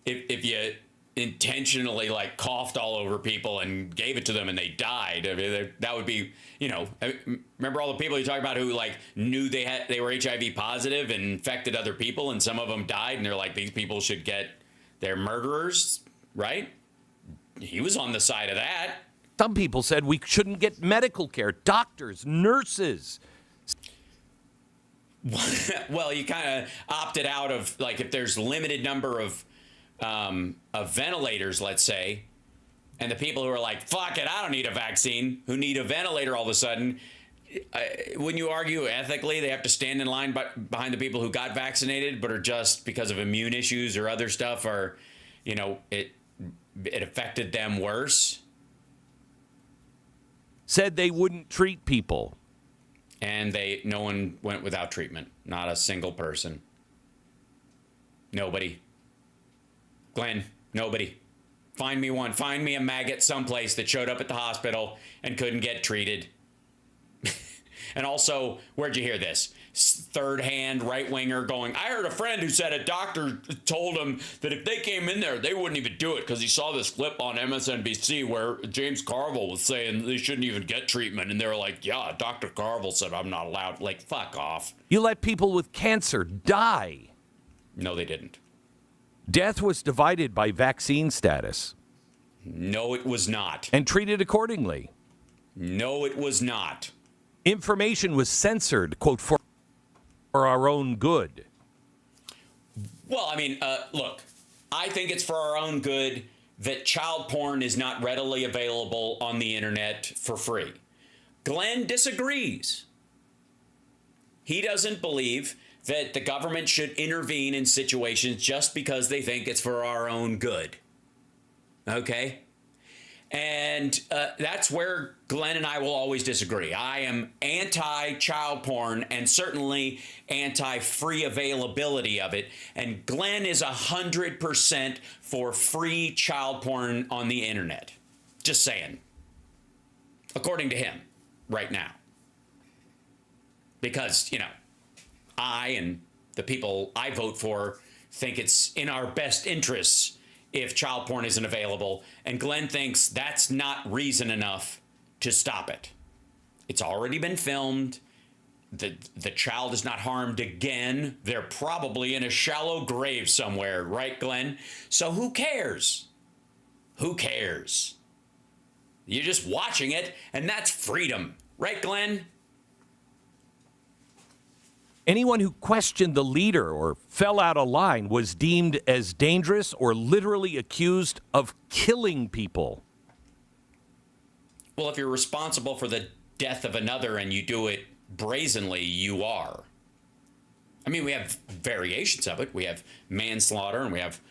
if you intentionally like coughed all over people and gave it to them and they died. I mean, that would be, remember all the people you talk about who like knew they were HIV positive and infected other people, and some of them died, and they're like, these people should get, they're murderers, right? He was on the side of that. Some people said we shouldn't get medical care, doctors, nurses. Well, you kind of opted out of, like, if there's limited number of ventilators, let's say, and the people who are like, fuck it, I don't need a vaccine, who need a ventilator all of a sudden, wouldn't you argue ethically they have to stand in line behind the people who got vaccinated but are just because of immune issues or other stuff, or, you know, it affected them worse? Said they wouldn't treat people. And no one went without treatment. Not a single person. Nobody. Glenn, nobody. Find me one. Find me a maggot someplace that showed up at the hospital and couldn't get treated. And also, where'd you hear this? Third-hand right-winger going, I heard a friend who said a doctor told him that if they came in there, they wouldn't even do it because he saw this clip on MSNBC where James Carville was saying they shouldn't even get treatment. And they were like, yeah, Dr. Carville said I'm not allowed. Like, fuck off. You let people with cancer die. No, they didn't. Death was divided by vaccine status. No, it was not. And treated accordingly. No, it was not. Information was censored, quote, for our own good. Well, I mean, look, I think it's for our own good that child porn is not readily available on the internet for free. Glenn disagrees. He doesn't believe that the government should intervene in situations just because they think it's for our own good. Okay? And that's where Glenn and I will always disagree. I am anti-child porn and certainly anti-free availability of it. And Glenn is 100% for free child porn on the internet. Just saying. According to him, right now. Because, you know, I and the people I vote for think it's in our best interests if child porn isn't available, and Glenn thinks that's not reason enough to stop it. It's already been filmed. The child is not harmed again. They're probably in a shallow grave somewhere, right, Glenn? So who cares? Who cares? You're just watching it, and that's freedom, right, Glenn? Anyone who questioned the leader or fell out of line was deemed as dangerous or literally accused of killing people. Well, if you're responsible for the death of another and you do it brazenly, you are. I mean, we have variations of it. We have manslaughter and we have,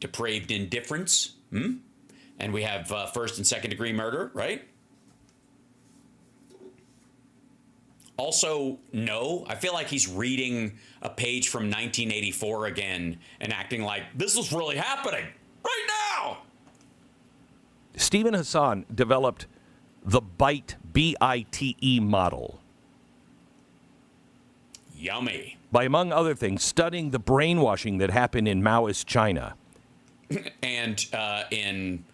depraved indifference. And we have first and second degree murder, right? Also, no, I feel like he's reading a page from 1984 again and acting like this is really happening right now. Stephen Hassan developed the BITE, B-I-T-E model. Yummy. By, among other things, studying the brainwashing that happened in Maoist China. And in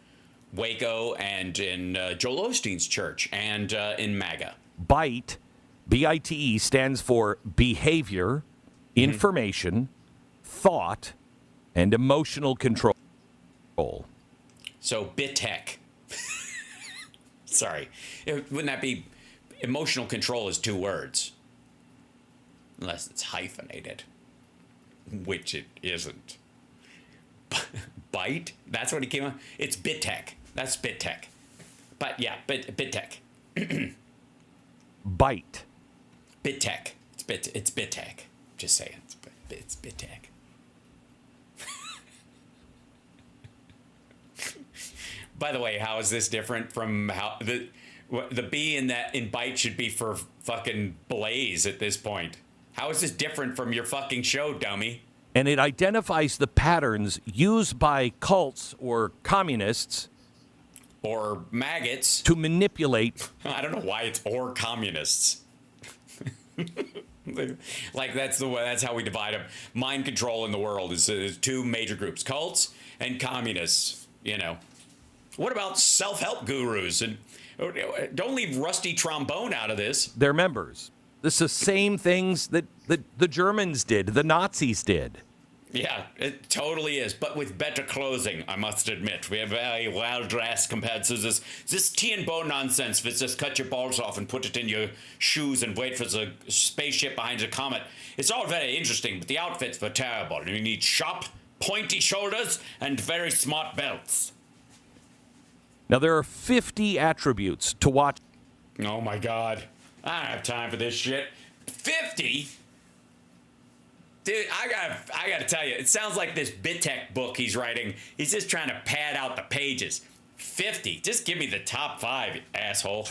Waco and in Joel Osteen's church and in MAGA. BITE, B-I-T-E, stands for behavior, information, thought, and emotional control. So BITEC. Sorry. Wouldn't that be... Emotional control is 2 words. Unless it's hyphenated. Which it isn't. Bite? That's what he came on? It's BITEC. That's BITEC. But yeah, BITEC. BITE. BITEC. It's BITEC. Just saying. It's BITEC. By the way, how is this different from how the B in BITE should be for fucking Blaze at this point? How is this different from your fucking show, dummy? And it identifies the patterns used by cults or communists or maggots to manipulate. I don't know why it's or communists. Like that's how we divide them. Mind control in the world is 2 major groups: cults and communists. You know, what about self-help gurus? And don't leave Rusty Trombone out of this. They're members. This is the same things that the Germans did, the Nazis did. Yeah, it totally is, but with better clothing, I must admit. We are very well dressed compared to this tea and bone nonsense that's just cut your balls off and put it in your shoes and wait for the spaceship behind the comet. It's all very interesting, but the outfits were terrible. You need sharp, pointy shoulders and very smart belts. Now, there are 50 attributes to watch. Oh my God. I don't have time for this shit. 50? Dude, I gotta tell you, it sounds like this BitTech book he's writing. He's just trying to pad out the pages. 50. Just give me the top 5, asshole.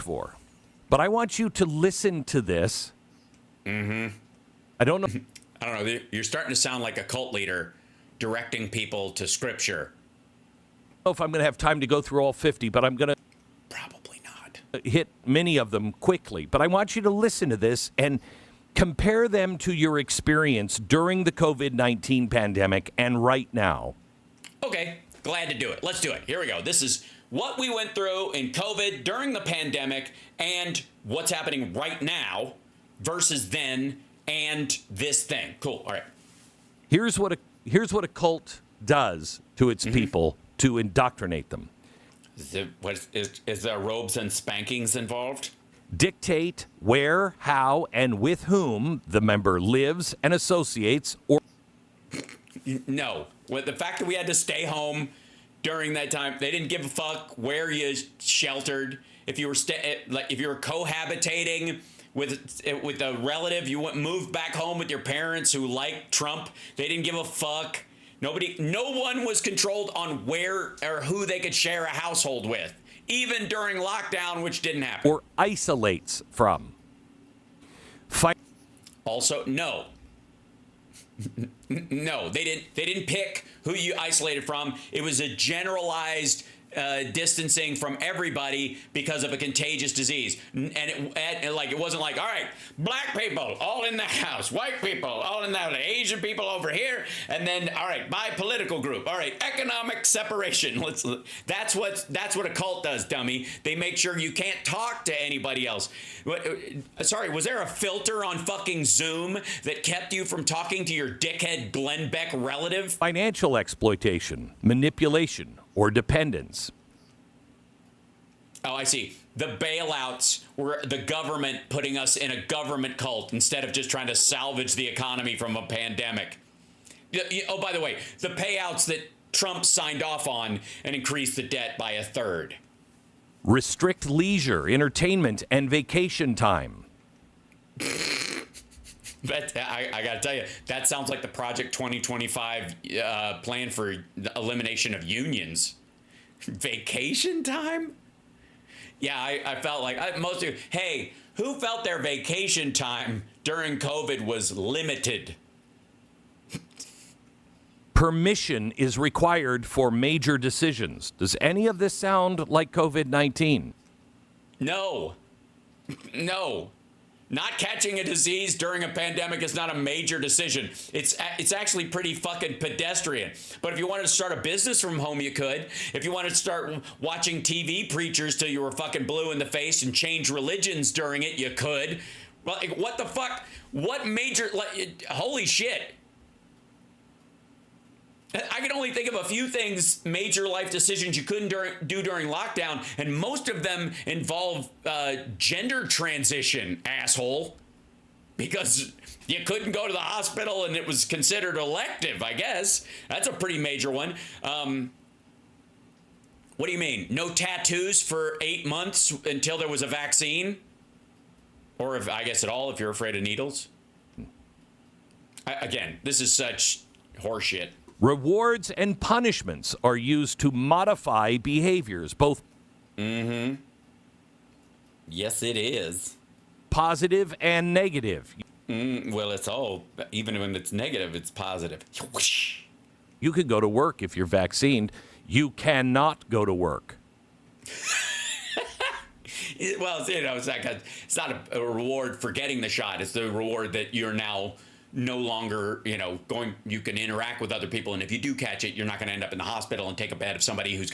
But I want you to listen to this. Mm-hmm. I don't know. I don't know. You're starting to sound like a cult leader directing people to scripture. I don't know if I'm going to have time to go through all 50, but I'm going to probably not hit many of them quickly. But I want you to listen to this and compare them to your experience during the COVID-19 pandemic and right now. Okay, glad to do it. Let's do it. Here we go. This is what we went through in COVID during the pandemic and what's happening right now versus then and this thing. Cool. All right. Here's what a cult does to its people to indoctrinate them. Is there robes and spankings involved? Dictate where, how, and with whom the member lives and associates, or no. With the fact that we had to stay home during that time, they didn't give a fuck where you sheltered. If you were if you were cohabitating with a relative, you moved back home with your parents who liked Trump. They didn't give a fuck. No one was controlled on where or who they could share a household with, even during lockdown, which didn't happen. Or isolates from. Also, no. No, they didn't pick who you isolated from. It was a generalized distancing from everybody because of a contagious disease. And it wasn't like, all right, black people all in the house, white people all in the house, Asian people over here, and then, all right, my political group, all right, economic separation. That's what a cult does, dummy. They make sure you can't talk to anybody else. Sorry, was there a filter on fucking Zoom that kept you from talking to your dickhead Glenn Beck relative? Financial exploitation, manipulation, or dependence. Oh, I see. The bailouts were the government putting us in a government cult instead of just trying to salvage the economy from a pandemic. Oh, by the way, the payouts that Trump signed off on and increased the debt by 1/3. Restrict leisure, entertainment, and vacation time. But I got to tell you, that sounds like the Project 2025 plan for the elimination of unions. Vacation time? Yeah, I felt like most of you, hey, who felt their vacation time during COVID was limited? Permission is required for major decisions. Does any of this sound like COVID-19? No. No. Not catching a disease during a pandemic is not a major decision. It's actually pretty fucking pedestrian. But if you wanted to start a business from home, you could. If you wanted to start watching TV preachers till you were fucking blue in the face and change religions during it, you could. Well, what the fuck? What major... holy shit. I can only think of a few things, major life decisions you couldn't do during lockdown, and most of them involve gender transition, asshole. Because you couldn't go to the hospital and it was considered elective, I guess. That's a pretty major one. What do you mean? No tattoos for 8 months until there was a vaccine? Or I guess at all if you're afraid of needles? Again, this is such horseshit. Rewards and punishments are used to modify behaviors, both Yes, it is. Positive and negative. Well, it's all, even when it's negative, it's positive. You can go to work if you're vaccinated. You cannot go to work. Well, it's not a reward for getting the shot. It's the reward that you're now no longer, you can interact with other people. And if you do catch it, you're not going to end up in the hospital and take a bed of somebody who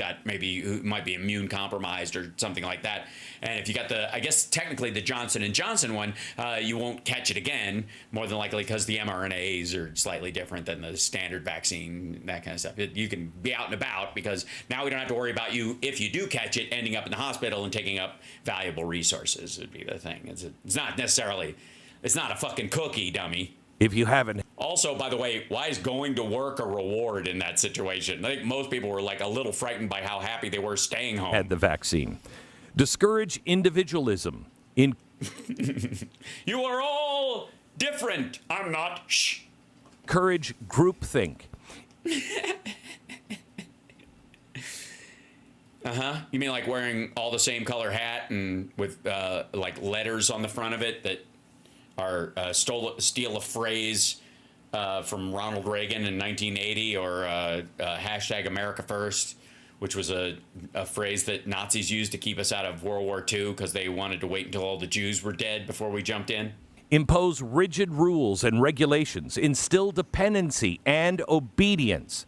might be immune compromised or something like that. And if you got I guess technically the Johnson & Johnson one, you won't catch it again, more than likely because the mRNAs are slightly different than the standard vaccine, that kind of stuff. You can be out and about because now we don't have to worry about you, if you do catch it, ending up in the hospital and taking up valuable resources would be the thing. It's not necessarily, it's not a fucking cookie, dummy. If you haven't. Also, by the way, why is going to work a reward in that situation? I think most people were like a little frightened by how happy they were staying home. Had the vaccine. Discourage individualism. You are all different. I'm not. Shh. Encourage groupthink. You mean like wearing all the same color hat and with like letters on the front of it that are steal a phrase from Ronald Reagan in 1980, or hashtag America First, which was a phrase that Nazis used to keep us out of World War II because they wanted to wait until all the Jews were dead before we jumped in. Impose rigid rules and regulations. Instill dependency and obedience.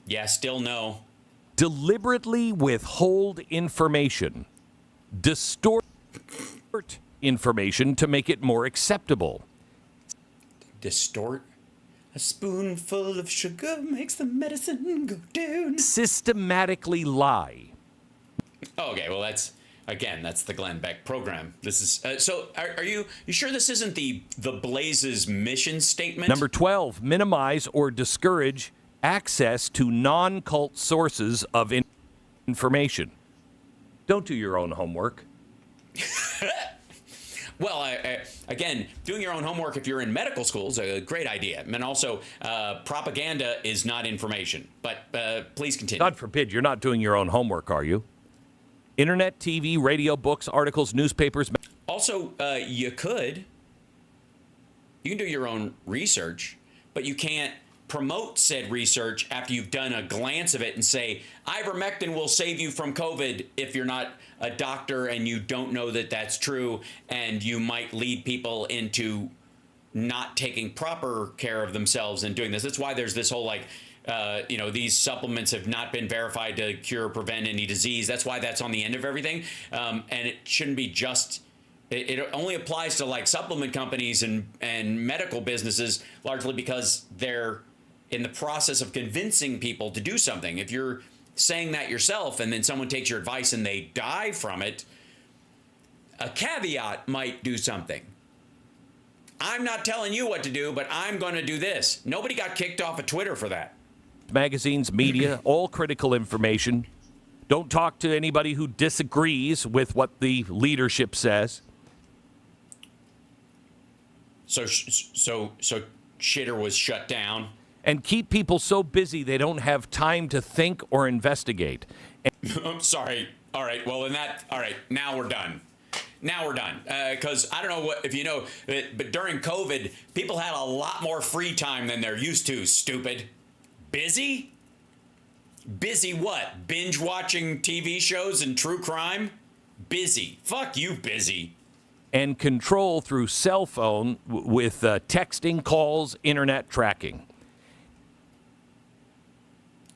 Yeah, still no. Deliberately withhold information. Distort information to make it more acceptable. Distort? A spoonful of sugar makes the medicine go down. Systematically lie. Okay, well that's the Glenn Beck program. This is so. Are you sure this isn't the Blaze's mission statement? Number 12, minimize or discourage access to non-cult sources of information. Don't do your own homework. Well, again, doing your own homework if you're in medical school is a great idea. And also, propaganda is not information. But please continue. God forbid, you're not doing your own homework, are you? Internet, TV, radio, books, articles, newspapers. Also, you can do your own research, but you can't promote said research after you've done a glance of it and say, ivermectin will save you from COVID, if you're not a doctor and you don't know that that's true, and you might lead people into not taking proper care of themselves and doing this. That's why there's this whole these supplements have not been verified to cure or prevent any disease. That's why that's on the end of everything. And it shouldn't be just, it only applies to like supplement companies and medical businesses, largely because they're in the process of convincing people to do something. If you're saying that yourself and then someone takes your advice and they die from it, a caveat might do something. I'm not telling you what to do, but I'm going to do this. Nobody got kicked off of Twitter for that. Magazines, media, all critical information. Don't talk to anybody who disagrees with what the leadership says. So Shitter was shut down. and keep people so busy they don't have time to think or investigate. I'm sorry. All right. Well, all right. Now we're done. Because I don't know if you know, but during COVID, people had a lot more free time than they're used to, stupid. Busy? Busy what? Binge watching TV shows and true crime? Busy. Fuck you, busy. And control through cell phone with texting, calls, internet tracking.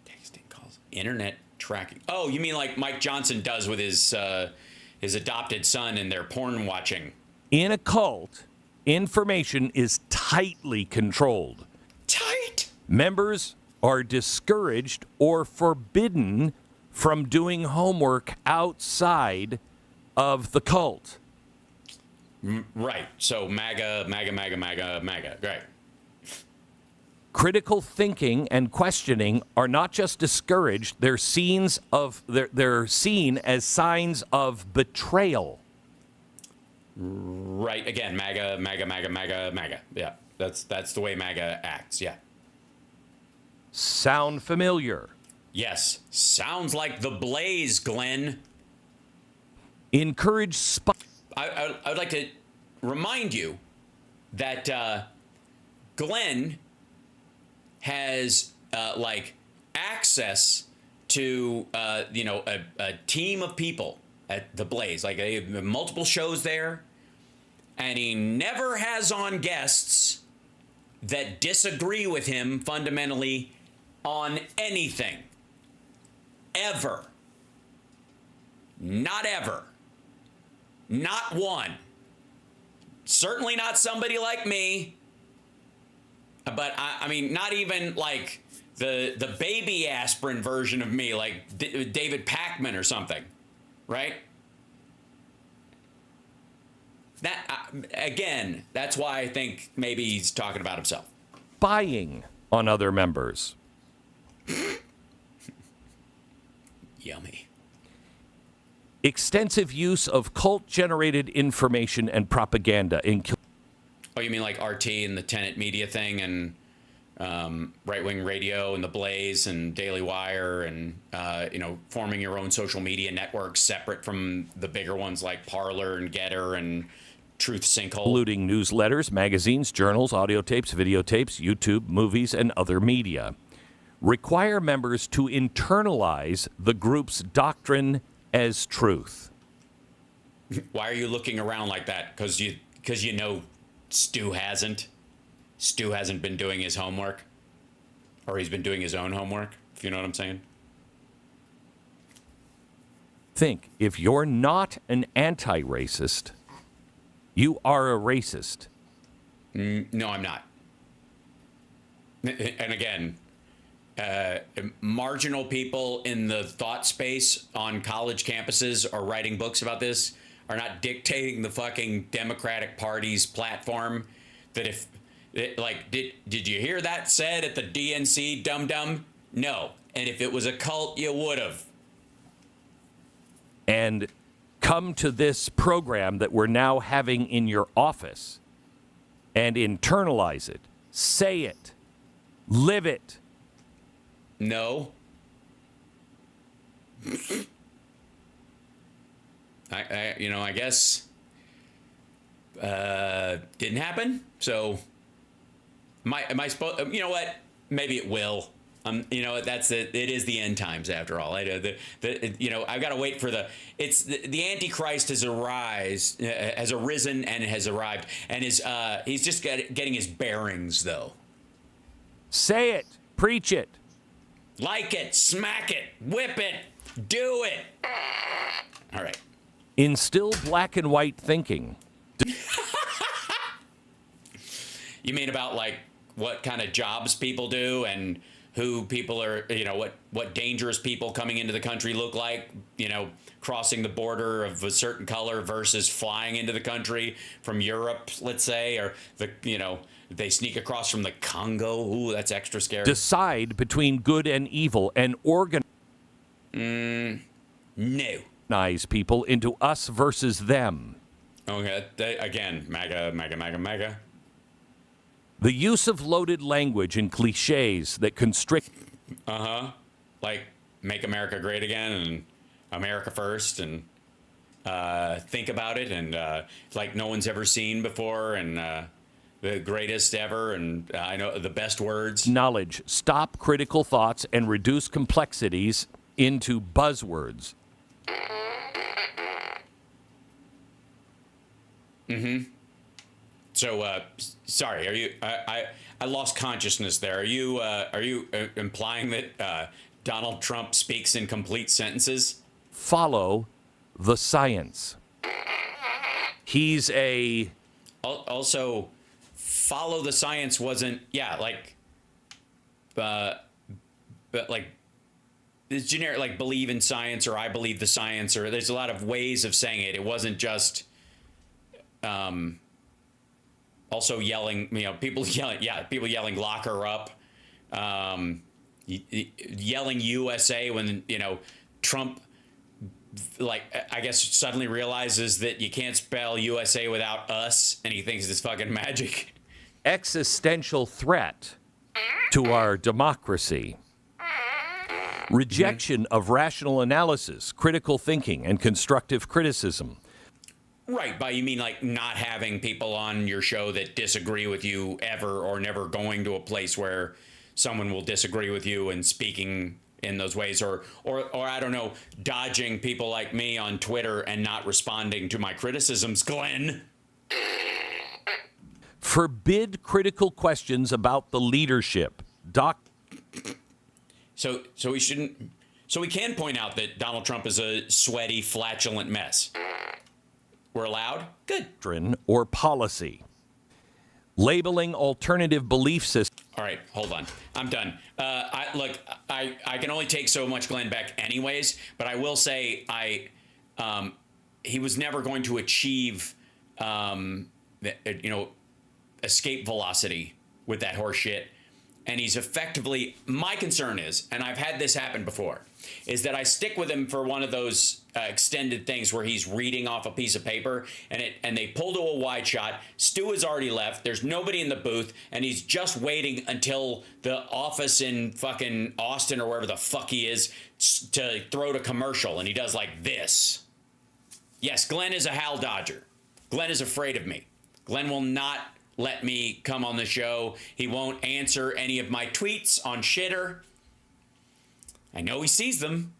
Texting, calls, internet tracking. Oh, you mean like Mike Johnson does with his adopted son and their porn watching? In a cult, information is tightly controlled. Tight? Members are discouraged or forbidden from doing homework outside of the cult. Right. So MAGA. Right. Critical thinking and questioning are not just discouraged, they're seen as signs of betrayal. Right. Again, MAGA. Yeah. That's the way MAGA acts. Yeah. Sound familiar? Yes. Sounds like the Blaze, Glenn. Encourage I would like to remind you that Glenn has access to a team of people at the Blaze. Like they have multiple shows there, and he never has on guests that disagree with him fundamentally on anything. Ever. Not ever. Not one. Certainly not somebody like me. But I mean, not even like the baby aspirin version of me, like David Pakman or something, right? That again, that's why I think maybe he's talking about himself. Spying on other members. Yummy. Extensive use of cult-generated information and propaganda in. Oh, you mean like RT and the Tenet Media thing and right-wing radio and the Blaze and Daily Wire and, forming your own social media networks separate from the bigger ones like Parler and Getter and Truth Sinkhole. Including newsletters, magazines, journals, audio tapes, videotapes, YouTube, movies, and other media. Require members to internalize the group's doctrine as truth. Why are you looking around like that? Because you know Stu hasn't. Stu hasn't been doing his homework. Or he's been doing his own homework, if you know what I'm saying. Think, if you're not an anti-racist, you are a racist. No, I'm not. And again, marginal people in the thought space on college campuses are writing books about this, are not dictating the fucking Democratic Party's platform. That if, did you hear that said at the DNC, dum-dum? No. And if it was a cult, you would have. And come to this program that we're now having in your office and internalize it. Say it. Live it. No. I guess didn't happen. So am I supposed? You know what? Maybe it will. That's it. It is the end times after all. I've got to wait for the Antichrist has arisen and has arrived, and he's just getting his bearings though. Say it. Preach it. Like it, smack it, whip it, do it. All right. Instill black and white thinking. You mean about like what kind of jobs people do and who people are, what dangerous people coming into the country look like, crossing the border of a certain color versus flying into the country from Europe, let's say, or they sneak across from the Congo. Ooh, that's extra scary. Decide between good and evil and organize people into us versus them. Okay, again, MAGA. The use of loaded language and cliches that constrict. Like make America great again and America first and think about it and like no one's ever seen before and the greatest ever and I know the best words. Knowledge. Stop critical thoughts and reduce complexities into buzzwords. So, sorry, are you? I lost consciousness there. Are you implying that Donald Trump speaks in complete sentences? Follow the science. He's a. Also, follow the science wasn't. Yeah, but like. It's generic, like believe in science or I believe the science, or there's a lot of ways of saying it. It wasn't just. Also yelling, people yelling, lock her up, yelling USA when, Trump, I guess suddenly realizes that you can't spell USA without us, and he thinks it's fucking magic. Existential threat to our democracy. Rejection of rational analysis, critical thinking, and constructive criticism. Right, by you mean like not having people on your show that disagree with you ever, or never going to a place where someone will disagree with you and speaking in those ways, or I don't know, dodging people like me on Twitter and not responding to my criticisms, Glenn. forbid critical questions about the leadership. So we shouldn't. So we can point out that Donald Trump is a sweaty, flatulent mess. We're allowed? Good. Or policy. Labeling alternative belief systems. All right, hold on. I'm done. I can only take so much Glenn Beck anyways, but I will say he was never going to achieve, escape velocity with that horse shit. And he's effectively, my concern is, and I've had this happen before, is that I stick with him for one of those extended things where he's reading off a piece of paper and they pull to a wide shot. Stu has already left. There's nobody in the booth, and he's just waiting until the office in fucking Austin or wherever the fuck he is to throw to commercial, and he does like this. Yes, Glenn is a Hal Dodger. Glenn is afraid of me. Glenn will not let me come on the show. He won't answer any of my tweets on Shitter. I know he sees them.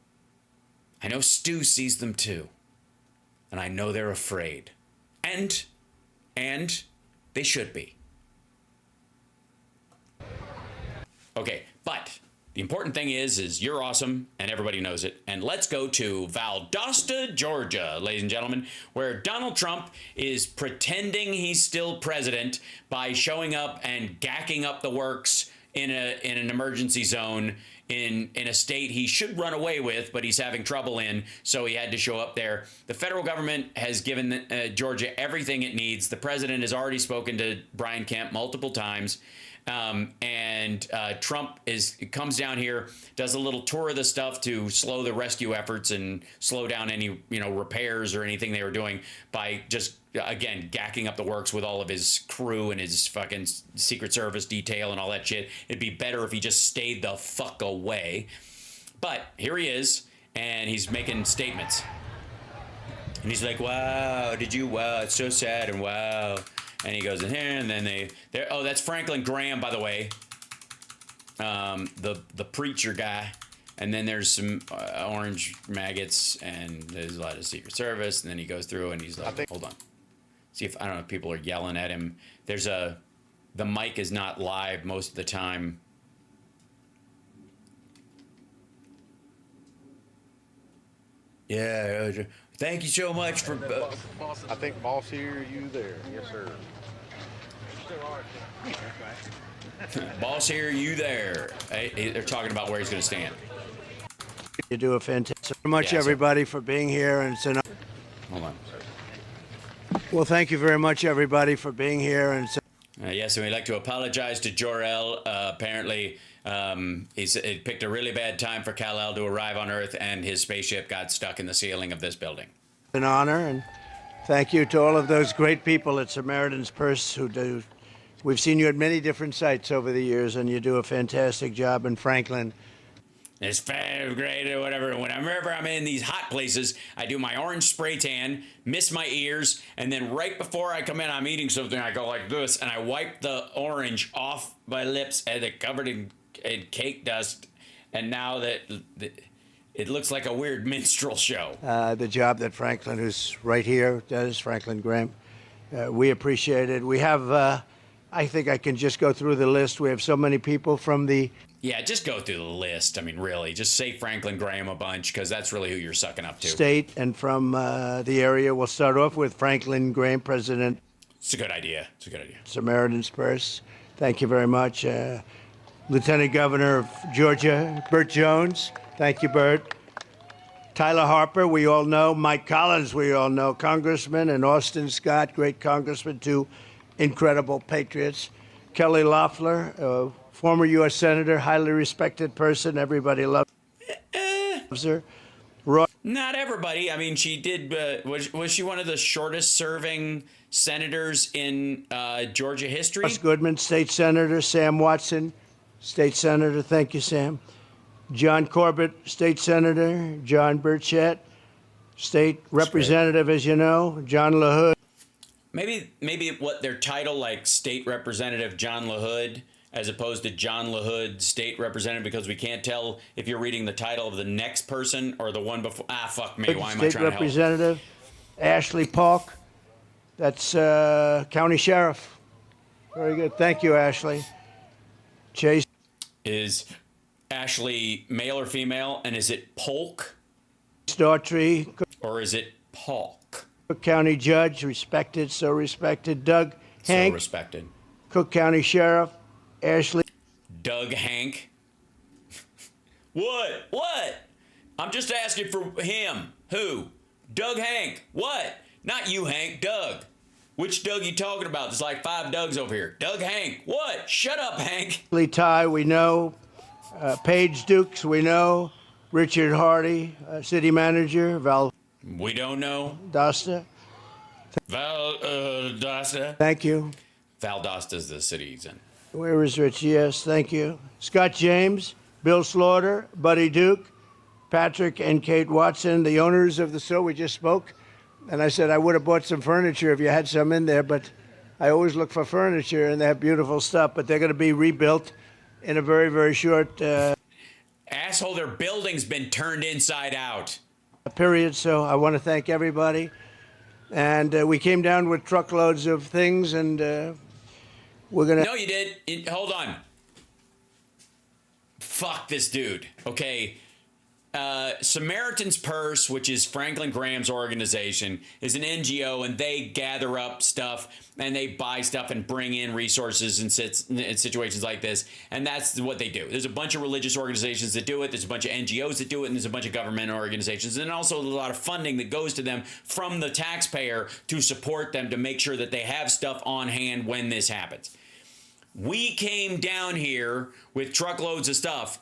I know Stu sees them too. And I know they're afraid. And they should be. Okay, but the important thing is you're awesome and everybody knows it. And let's go to Valdosta, Georgia, ladies and gentlemen, where Donald Trump is pretending he's still president by showing up and gacking up the works in an emergency zone in a state he should run away with, but he's having trouble in, so he had to show up there. The federal government has given Georgia everything it needs. The president has already spoken to Brian Kemp multiple times. Trump comes down here, does a little tour of the stuff to slow the rescue efforts and slow down any repairs or anything they were doing by just again gacking up the works with all of his crew and his fucking Secret Service detail and all that shit. It'd be better if he just stayed the fuck away. But here he is, and he's making statements, and he's like, "Wow, wow, it's so sad," and wow. And he goes in here, and then oh, that's Franklin Graham, by the way, the preacher guy. And then there's some orange maggots, and there's a lot of Secret Service. And then he goes through, and he's like, hold on, see if I don't know if people are yelling at him. The mic is not live most of the time. Yeah. Thank you so much for. I think boss here, you there. Yes, sir. Boss here, you there. They're talking about where he's going to stand. You do a fantastic. Very much, everybody, for being here, and it's an. Hold on. Well, thank you very much, everybody, for being here, and. Yes, and we'd like to apologize to Jor-El. Apparently, he picked a really bad time for Kal-El to arrive on Earth, and his spaceship got stuck in the ceiling of this building. An honor, and thank you to all of those great people at Samaritan's Purse who do. We've seen you at many different sites over the years, and you do a fantastic job in Franklin. It's great or whatever. Whenever I'm in these hot places, I do my orange spray tan, miss my ears, and then right before I come in, I'm eating something, I go like this, and I wipe the orange off my lips, and they're covered in cake dust, and now that it looks like a weird minstrel show. The job that Franklin, who's right here, does, Franklin Graham, we appreciate it. We have, I think I can just go through the list. We have so many people from the... Yeah, just go through the list. I mean, really, just say Franklin Graham a bunch, because that's really who you're sucking up to. State and from the area. We'll start off with Franklin Graham, President. It's a good idea. It's a good idea. Samaritan's Purse. Thank you very much. Lieutenant Governor of Georgia, Burt Jones. Thank you, Burt. Tyler Harper, we all know. Mike Collins, we all know. Congressman, and Austin Scott, great congressman, two incredible patriots. Kelly Loeffler, former U.S. Senator, highly respected person. Everybody loves her. Not everybody. I mean, she did. Was she one of the shortest serving senators in Georgia history? Ross Goodman, state senator. Sam Watson, state senator. Thank you, Sam. John Corbett, state senator. John Burchett, state representative, as you know. John LaHood. Maybe what their title, like State Representative John LaHood, as opposed to John LaHood, State Representative, because we can't tell if you're reading the title of the next person or the one before. Fuck me. Why am I trying to help? State Representative Ashley Polk, that's County Sheriff. Very good. Thank you, Ashley. Chase. Is Ashley male or female? And is it Polk? Daughtry. Or is it Polk? Cook County Judge, respected, so respected. Doug Hank. So respected. Cook County Sheriff. Ashley. Doug Hank. What? I'm just asking for him. Who? Doug Hank. What? Not you, Hank. Doug. Which Doug you talking about? There's like 5 Dougs over here. Doug Hank. What? Shut up, Hank. Ty, we know. Paige Dukes, we know. Richard Hardy, City Manager. Val. We don't know. Dosta. Valdosta. Thank you. Valdosta's the city he's in. Where is Rich? Yes, thank you. Scott James, Bill Slaughter, Buddy Duke, Patrick and Kate Watson, the owners of the store we just spoke. And I said I would have bought some furniture if you had some in there, but I always look for furniture, and they have beautiful stuff, but they're going to be rebuilt in a very, very short Asshole, their building's been turned inside out. period. So I want to thank everybody. And we came down with truckloads of things, and we're going to... No, you did. Hold on. Fuck this dude. Okay. Samaritan's Purse, which is Franklin Graham's organization, is an NGO, and they gather up stuff and they buy stuff and bring in resources in situations like this. And that's what they do. There's a bunch of religious organizations that do it. There's a bunch of NGOs that do it. And there's a bunch of government organizations. And also a lot of funding that goes to them from the taxpayer to support them to make sure that they have stuff on hand when this happens. We came down here with truckloads of stuff.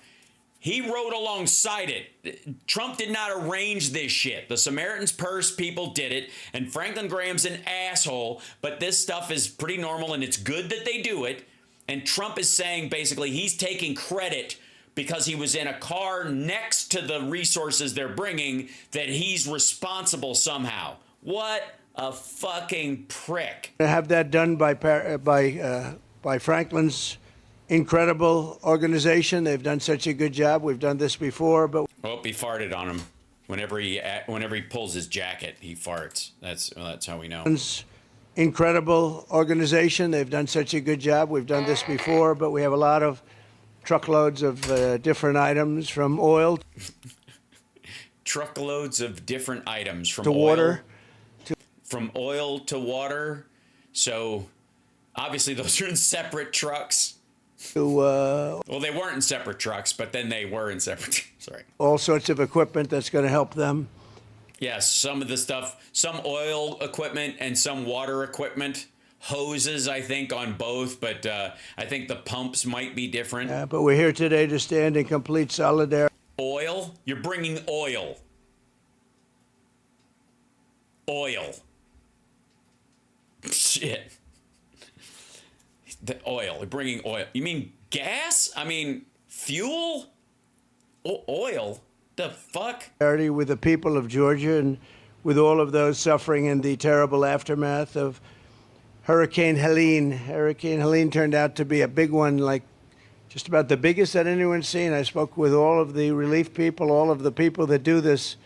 He rode alongside it. Trump did not arrange this shit. The Samaritan's Purse people did it, and Franklin Graham's an asshole, but this stuff is pretty normal, and it's good that they do it. And Trump is saying basically he's taking credit because he was in a car next to the resources they're bringing, that he's responsible somehow. What a fucking prick. To have that done by Franklin's incredible organization. They've done such a good job. We've done this before, but... Oh, he farted on him. Whenever he pulls his jacket, he farts. That's how we know. Incredible organization. They've done such a good job. We've done this before, but we have a lot of truckloads of different items, from oil... Truckloads of different items, from to oil, water. From oil to water. So, obviously, those are in separate trucks. Well, they weren't in separate trucks, but then they were in separate. Sorry. All sorts of equipment that's going to help them. Yes, some of the stuff, some oil equipment and some water equipment. Hoses, I think, on both, but I think the pumps might be different. But we're here today to stand in complete solidarity. Oil? You're bringing oil. Oil. Shit. The oil. You're bringing oil. You mean gas? I mean fuel? Oil? The fuck? With the people of Georgia and with all of those suffering in the terrible aftermath of Hurricane Helene. Hurricane Helene turned out to be a big one, like just about the biggest that anyone's seen. I spoke with all of the relief people, all of the people that do this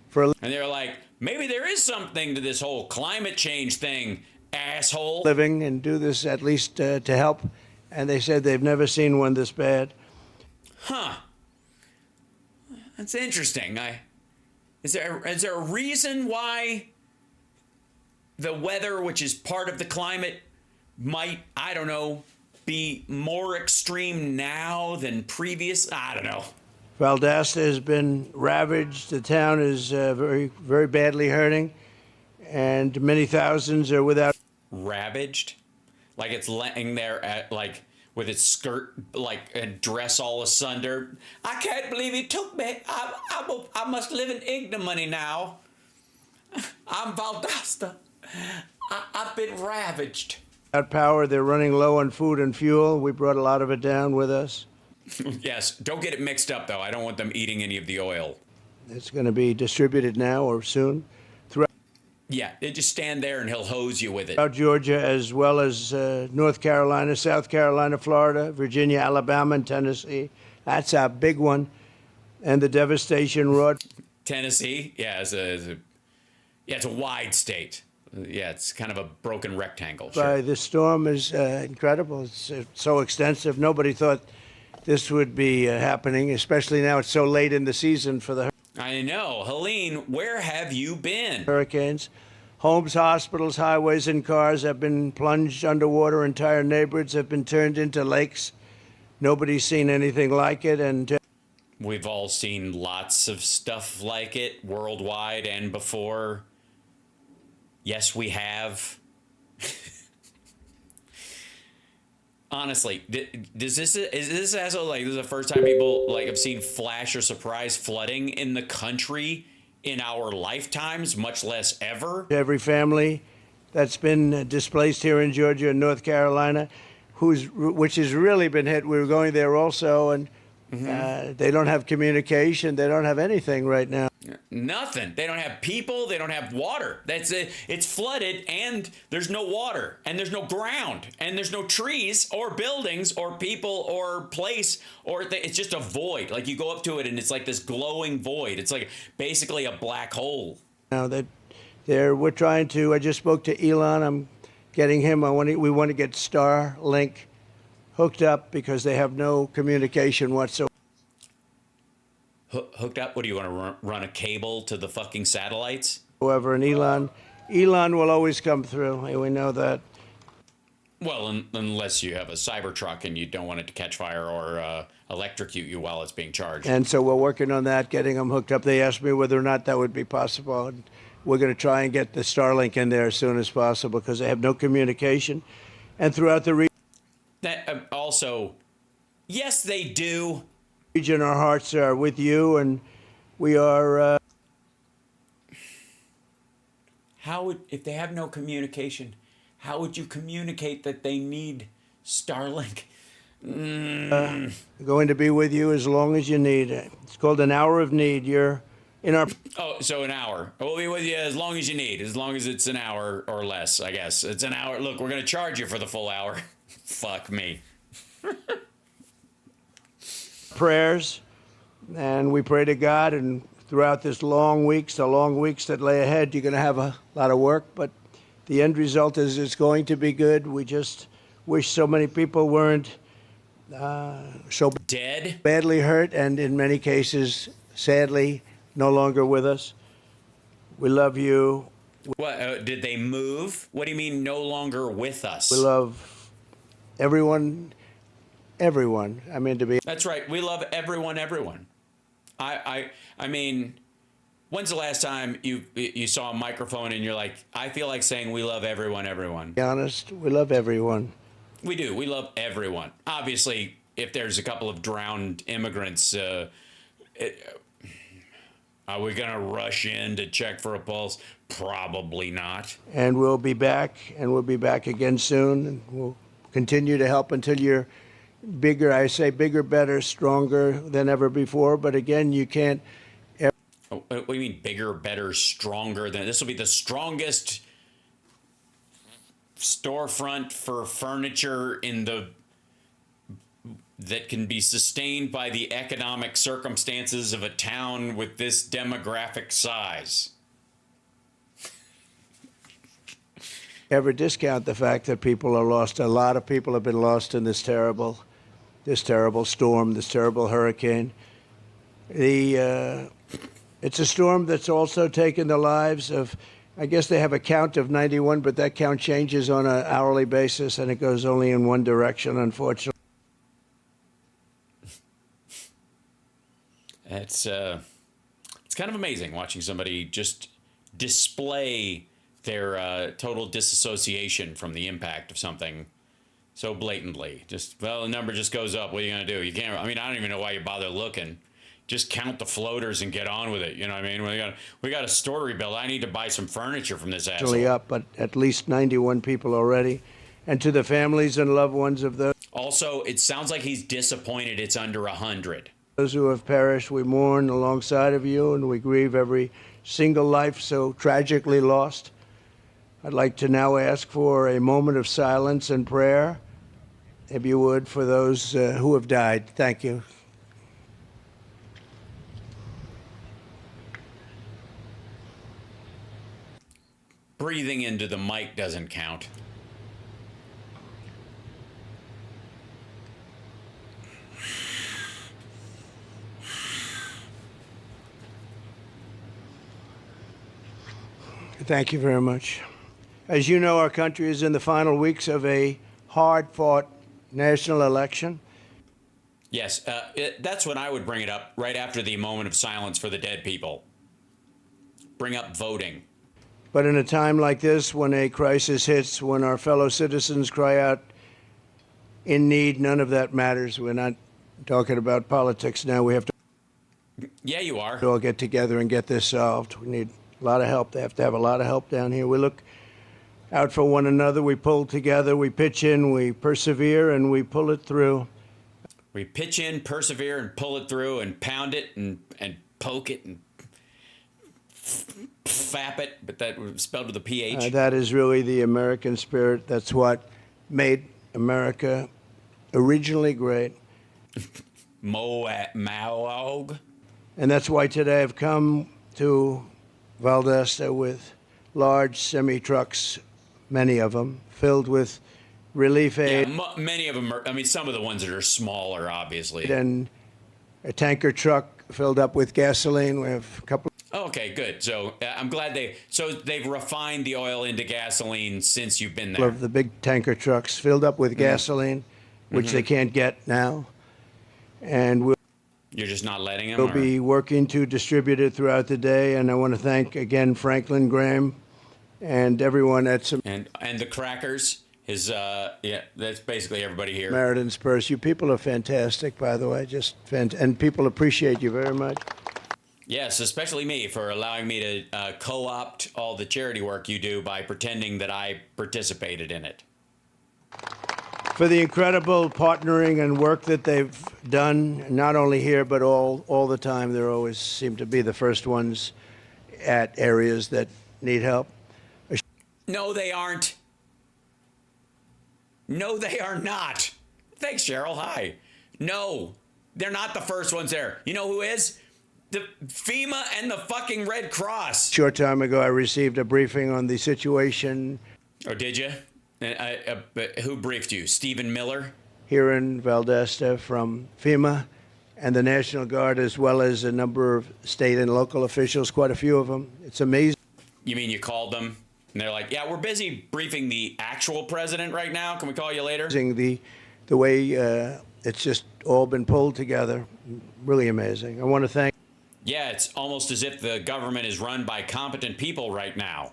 for a living. And they're like, maybe there is something to this whole climate change thing, asshole. Living and do this at least to help. And they said they've never seen one this bad. Huh. That's interesting. Is there a reason why the weather, which is part of the climate, might, I don't know, be more extreme now than previous? I don't know. Valdosta has been ravaged. The town is very, very badly hurting, and many thousands are without. Ravaged? Like it's laying there at, like, with its skirt, like, and dress all asunder. I can't believe he took me. I must live in ignominy now. I'm Valdosta. I've been ravaged. Without power, they're running low on food and fuel. We brought a lot of it down with us. Yes, don't get it mixed up, though. I don't want them eating any of the oil. It's going to be distributed now or soon. Yeah, they just stand there and he'll hose you with it. Throughout Georgia, as well as North Carolina, South Carolina, Florida, Virginia, Alabama, and Tennessee. That's a big one. And the devastation wrought. Tennessee, yeah, it's a wide state. Yeah, it's kind of a broken rectangle. By the storm is incredible. It's so extensive. Nobody thought this would be happening, especially now it's so late in the season for the I know. Helene, where have you been? hurricanes. Homes, hospitals, highways, and cars have been plunged underwater. Entire neighborhoods have been turned into lakes. Nobody's seen anything like it. And We've all seen lots of stuff like it worldwide and before. Yes, we have. Honestly, is this also like this is the first time people like have seen flash or surprise flooding in the country in our lifetimes, much less ever? every family that's been displaced here in Georgia and North Carolina, which has really been hit. We were going there also, and they don't have communication. They don't have anything right now. Nothing. They don't have people. They don't have water. That's it. It's flooded, and there's no water, and there's no ground, and there's no trees or buildings or people or place, or it's just a void. Like you go up to it, and it's like this glowing void. It's like basically a black hole. Now that we're trying to. I just spoke to Elon. I'm getting him. We want to get Starlink hooked up because they have no communication whatsoever. Hooked up? What do you want to run a cable to the fucking satellites? However, and Elon will always come through. We know that. Well, unless you have a Cybertruck and you don't want it to catch fire or electrocute you while it's being charged. And so we're working on that, getting them hooked up. They asked me whether or not that would be possible. And we're going to try and get the Starlink in there as soon as possible because they have no communication. And throughout the That also, yes, they do. region, our hearts are with you, and we are. How would, if they have no communication, how would you communicate that they need Starlink? Going to be with you as long as you need. It's called an hour of need. You're in our. Oh, so an hour. We'll be with you as long as you need, as long as it's an hour or less, I guess. It's an hour. Look, we're going to charge you for the full hour. Fuck me. Prayers, and we pray to God. And throughout this the long weeks that lay ahead, you're going to have a lot of work. But the end result is it's going to be good. We just wish so many people weren't so dead, badly hurt, and in many cases, sadly, no longer with us. We love you. What, did they move? What do you mean no longer with us? We love everyone. I mean, to be. That's right. We love everyone. I mean, when's the last time you saw a microphone and you're like, I feel like saying we love everyone. Be honest, we love everyone. We do. We love everyone. Obviously, if there's a couple of drowned immigrants, are we going to rush in to check for a pulse? Probably not. And we'll be back again soon. And we'll continue to help until you're bigger. I say bigger, better, stronger than ever before. But again, you can't. What do you mean bigger, better, stronger than? This will be the strongest storefront for furniture that can be sustained by the economic circumstances of a town with this demographic size. Ever discount the fact that people are lost. A lot of people have been lost in this terrible storm, this terrible hurricane. It's a storm that's also taken the lives of, I guess they have a count of 91, but that count changes on an hourly basis, and it goes only in one direction, unfortunately. It's kind of amazing watching somebody just display their total disassociation from the impact of something so blatantly. Just, well, the number just goes up. What are you going to do? You can't, I mean, I don't even know why you bother looking. Just count the floaters and get on with it. You know what I mean? We got a store to rebuild. I need to buy some furniture from this asshole. Up, but at least 91 people already. And to the families and loved ones of those. Also, it sounds like he's disappointed it's under 100. Those who have perished, we mourn alongside of you, and we grieve every single life so tragically lost. I'd like to now ask for a moment of silence and prayer, if you would, for those who have died. Thank you. Breathing into the mic doesn't count. Thank you very much. As you know, our country is in the final weeks of a hard-fought national election. Yes, that's when I would bring it up, right after the moment of silence for the dead people. Bring up voting. But in a time like this, when a crisis hits, when our fellow citizens cry out in need, none of that matters. We're not talking about politics now. We have to Yeah, you are. all get together and get this solved. We need a lot of help. They have to have a lot of help down here. We look out for one another. We pull together. We pitch in. We persevere, and we pull it through. We pitch in, persevere, and pull it through, and pound it, and poke it, and fap it, but that was spelled with a PH. That is really the American spirit. That's what made America originally great. Maog. And that's why today I've come to Valdosta with large semi-trucks, many of them, filled with relief aid. Yeah, many of them are, I mean, some of the ones that are smaller, obviously. And a tanker truck filled up with gasoline. We have a couple. Okay, good. So I'm glad they've refined the oil into gasoline since you've been there. Of the big tanker trucks filled up with gasoline, which they can't get now. And you're just not letting them? we'll be working to distribute it throughout the day. And I want to thank again Franklin Graham and everyone at and the Crackers. That's basically everybody here. Samaritan's Purse. You people are fantastic, by the way. And people appreciate you very much. Yes, especially me for allowing me to co-opt all the charity work you do by pretending that I participated in it. For the incredible partnering and work that they've done, not only here, but all the time. They always seem to be the first ones at areas that need help. No, they aren't. No, they are not. Thanks, Cheryl. Hi. No, they're not the first ones there. You know who is? The FEMA and the fucking Red Cross. Short time ago, I received a briefing on the situation. Oh, did you? Who briefed you? Stephen Miller? Here in Valdosta from FEMA and the National Guard, as well as a number of state and local officials, quite a few of them. It's amazing. You mean you called them? And they're like, yeah, we're busy briefing the actual president right now. Can we call you later? The way it's just all been pulled together. Really amazing. I want to thank. Yeah, it's almost as if the government is run by competent people right now.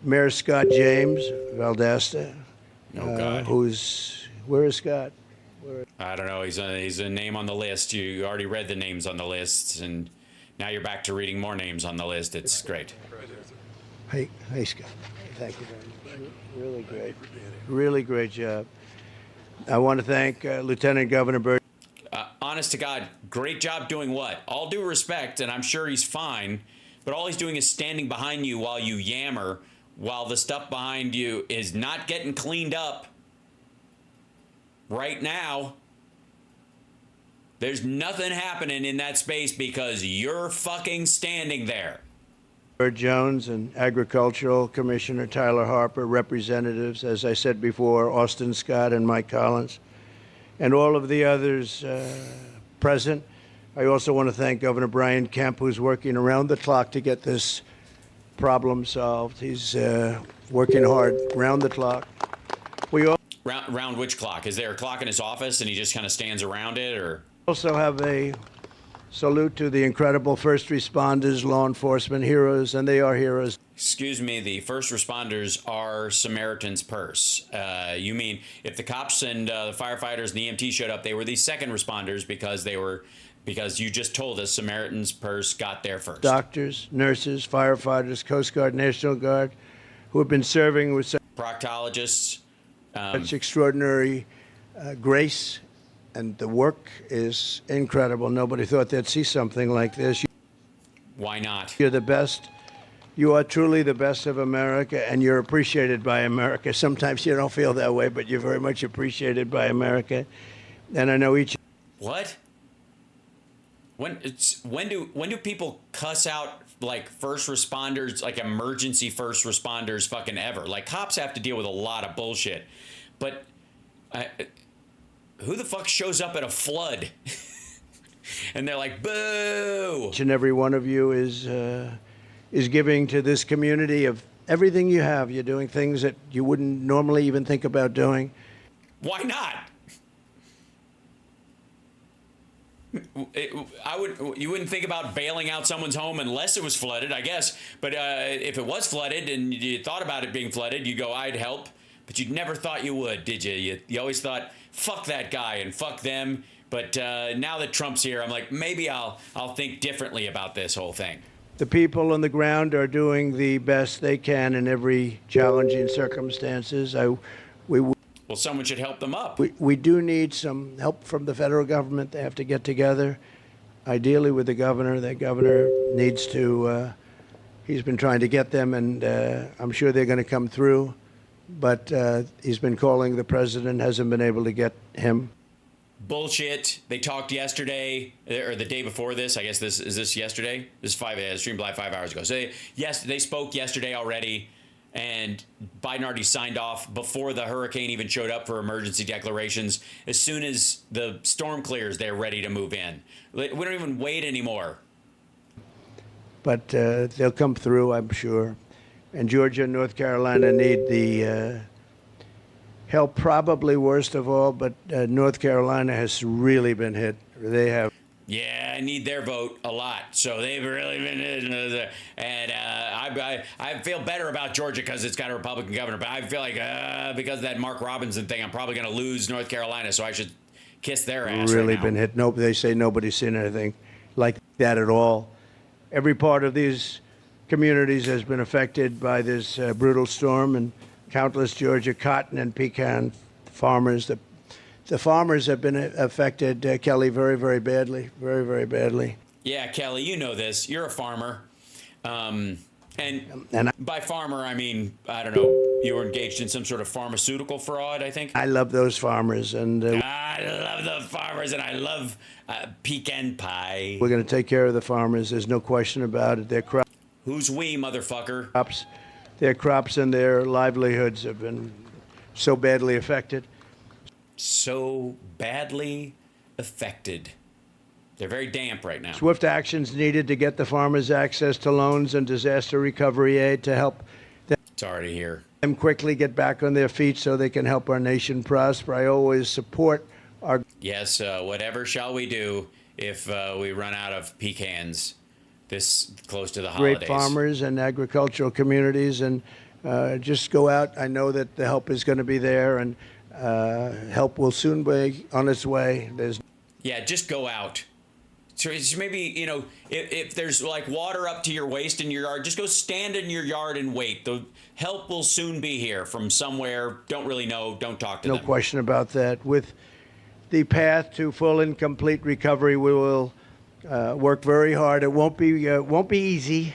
Mayor Scott James, Valdosta. Oh, God. Where is Scott? I don't know. He's a name on the list. You already read the names on the list, and now you're back to reading more names on the list. It's great. Hey, Scott. Thank you very much. Really great. Really great job. I want to thank Lieutenant Governor Burt. Honest to God, great job doing what? All due respect, and I'm sure he's fine, but all he's doing is standing behind you while you yammer, while the stuff behind you is not getting cleaned up. Right now, there's nothing happening in that space because you're fucking standing there. Burt Jones and Agricultural Commissioner Tyler Harper, representatives, as I said before, Austin Scott and Mike Collins, and all of the others present. I also want to thank Governor Brian Kemp, who's working around the clock to get this problem solved. He's working hard, round the clock. We all round which clock? Is there a clock in his office and he just kind of stands around it, or? Also have a salute to the incredible first responders, law enforcement heroes, and they are heroes. Excuse me, the first responders are Samaritan's Purse. You mean if the cops and the firefighters and the EMT showed up, they were the second responders because you just told us Samaritan's Purse got there first. Doctors, nurses, firefighters, Coast Guard, National Guard, who have been serving with proctologists. Such extraordinary grace, and the work is incredible. Nobody thought they'd see something like this. Why not? You're the best. You are truly the best of America, and you're appreciated by America. Sometimes you don't feel that way, but you're very much appreciated by America. And I know each. What? When do people cuss out like first responders, like emergency first responders, fucking ever? Like cops have to deal with a lot of bullshit, but who the fuck shows up at a flood and they're like, boo? Each and every one of you is giving to this community of everything you have. You're doing things that you wouldn't normally even think about doing. Why not? You wouldn't think about bailing out someone's home unless it was flooded, I guess. But if it was flooded and you thought about it being flooded, you'd go, I'd help. But you never thought you would, did you? You always thought, fuck that guy and fuck them. But now that Trump's here, I'm like, maybe I'll think differently about this whole thing. The people on the ground are doing the best they can in every challenging circumstances. Well, someone should help them up. We do need some help from the federal government. They have to get together, ideally with the governor. The governor needs to, he's been trying to get them, and I'm sure they're going to come through. But he's been calling the president, hasn't been able to get him. Bullshit. They talked yesterday or the day before this. I guess is this yesterday? This is streamed live 5 hours ago. So they spoke yesterday already. And Biden already signed off before the hurricane even showed up for emergency declarations. As soon as the storm clears, they're ready to move in. We don't even wait anymore. But they'll come through, I'm sure. And Georgia and North Carolina need the help probably worst of all. But North Carolina has really been hit. They have. Yeah, I need their vote a lot. So they've really been, and I feel better about Georgia because it's got a Republican governor. But I feel like because of that Mark Robinson thing, I'm probably going to lose North Carolina. So I should kiss their ass. Really right now. been hit. Nope. They say nobody's seen anything like that at all. Every part of these communities has been affected by this brutal storm, and countless Georgia cotton and pecan farmers. The farmers have been affected, Kelly, very, very badly, very, very badly. Yeah, Kelly, you know this. You're a farmer. And by farmer, I mean, I don't know, you were engaged in some sort of pharmaceutical fraud, I think? I love those farmers. And I love the farmers, and I love pecan pie. We're going to take care of the farmers. There's no question about it. Their crops. Who's we, motherfucker? Their crops and their livelihoods have been so badly affected. So badly affected. They're very damp right now. Swift actions needed to get the farmers access to loans and disaster recovery aid to help it's already here. Them quickly get back on their feet so they can help our nation prosper. I always support our... Yes, whatever shall we do if we run out of pecans this close to the holidays. Great farmers and agricultural communities, and just go out. I know that the help is going to be there, and help will soon be on its way. Yeah, just go out. So it's maybe, you know, if there's like water up to your waist in your yard, just go stand in your yard and wait. The help will soon be here from somewhere. Don't really know. Don't talk to them. No question about that. With the path to full and complete recovery, we will work very hard. It won't be easy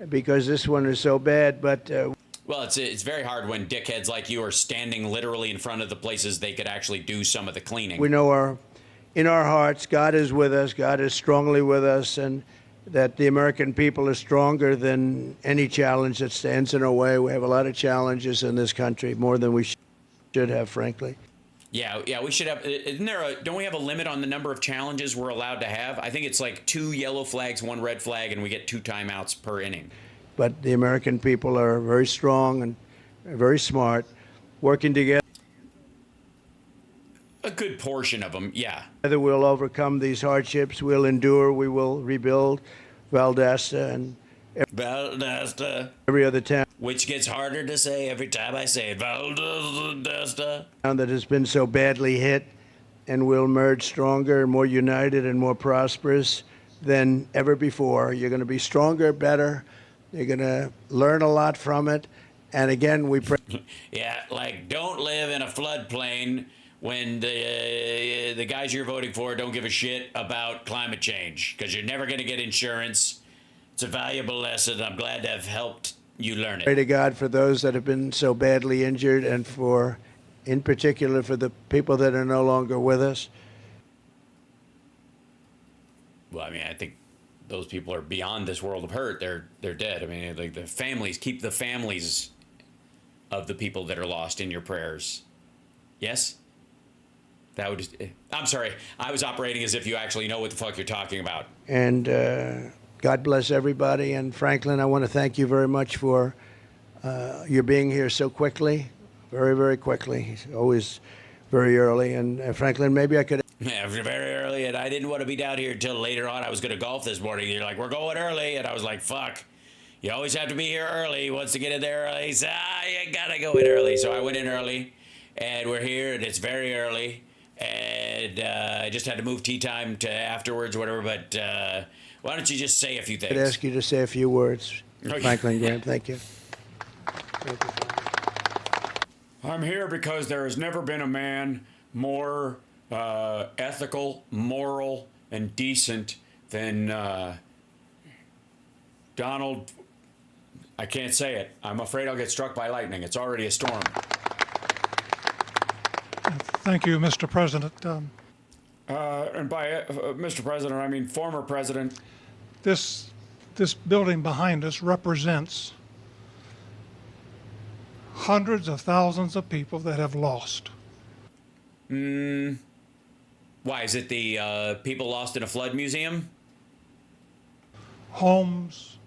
because this one is so bad, but... Well, it's very hard when dickheads like you are standing literally in front of the places they could actually do some of the cleaning. We know in our hearts, God is with us. God is strongly with us, and that the American people are stronger than any challenge that stands in our way. We have a lot of challenges in this country, more than we should have, frankly. Yeah, we should have. Don't we have a limit on the number of challenges we're allowed to have? I think it's like 2 yellow flags, 1 red flag, and we get 2 timeouts per inning. But the American people are very strong and very smart, working together. A good portion of them, yeah. Together we'll overcome these hardships. We'll endure. We will rebuild Valdosta and every other town. Which gets harder to say every time I say it. Valdosta. Town that has been so badly hit, and will emerge stronger, more united, and more prosperous than ever before. You're going to be stronger, better. You're going to learn a lot from it. And again, we pray. Yeah, like don't live in a floodplain when the guys you're voting for don't give a shit about climate change, because you're never going to get insurance. It's a valuable lesson. I'm glad to have helped you learn it. Pray to God for those that have been so badly injured, and for, in particular, for the people that are no longer with us. well, I mean, I think those people are beyond this world of hurt. They're dead. I mean, like the families, keep the families of the people that are lost in your prayers. Yes? That would. I'm sorry. I was operating as if you actually know what the fuck you're talking about. And God bless everybody. And Franklin, I want to thank you very much for your being here so quickly, very, very quickly. Always very early. And Franklin, maybe I could. Yeah, very early, and I didn't want to be down here until later on. I was going to golf this morning. You're like, we're going early, and I was like, fuck. You always have to be here early. Wants to get in there early. So, you gotta go in early. So I went in early, and we're here, and it's very early. And I just had to move tea time to afterwards or whatever. But why don't you just say a few things? I'd ask you to say a few words, Franklin Graham. Thank you. Thank you. I'm here because there has never been a man more ethical, moral, and decent than Donald. I can't say it. I'm afraid I'll get struck by lightning. It's already a storm. Thank you, Mr. President. And by Mr. President, I mean former president. This building behind us represents hundreds of thousands of people that have lost. Why? Is it the people lost in a flood museum? Homes,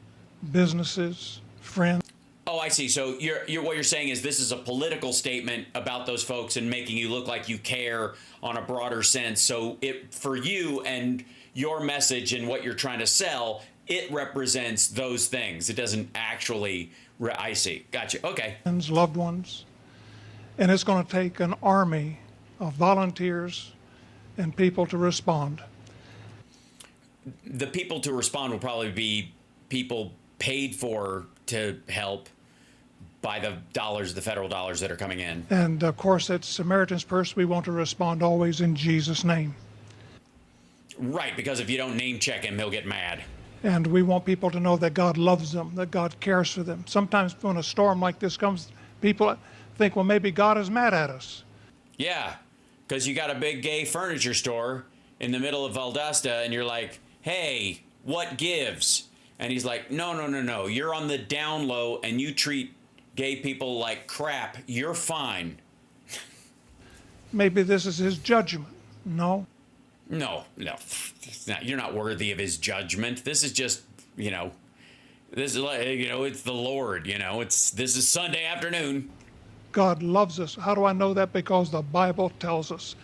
businesses, friends. Oh, I see. So what you're saying is this is a political statement about those folks and making you look like you care on a broader sense. So for you and your message and what you're trying to sell, it represents those things. It doesn't actually. I see. Gotcha. Okay. Loved ones. And it's going to take an army of volunteers and people to respond. The people to respond will probably be people paid for to help by the dollars, the federal dollars that are coming in. And of course, at Samaritan's Purse, we want to respond always in Jesus' name. Right, because if you don't name check him, he'll get mad. And we want people to know that God loves them, that God cares for them. Sometimes when a storm like this comes, people think, well, maybe God is mad at us. Yeah, because you got a big gay furniture store in the middle of Valdosta, and you're like, hey, what gives? And he's like, no. You're on the down low, and you treat gay people like crap. You're fine. Maybe this is his judgment. No. No. It's not, you're not worthy of his judgment. This is just, this is like, it's the Lord, this is Sunday afternoon. God loves us. How do I know that? Because the Bible tells us.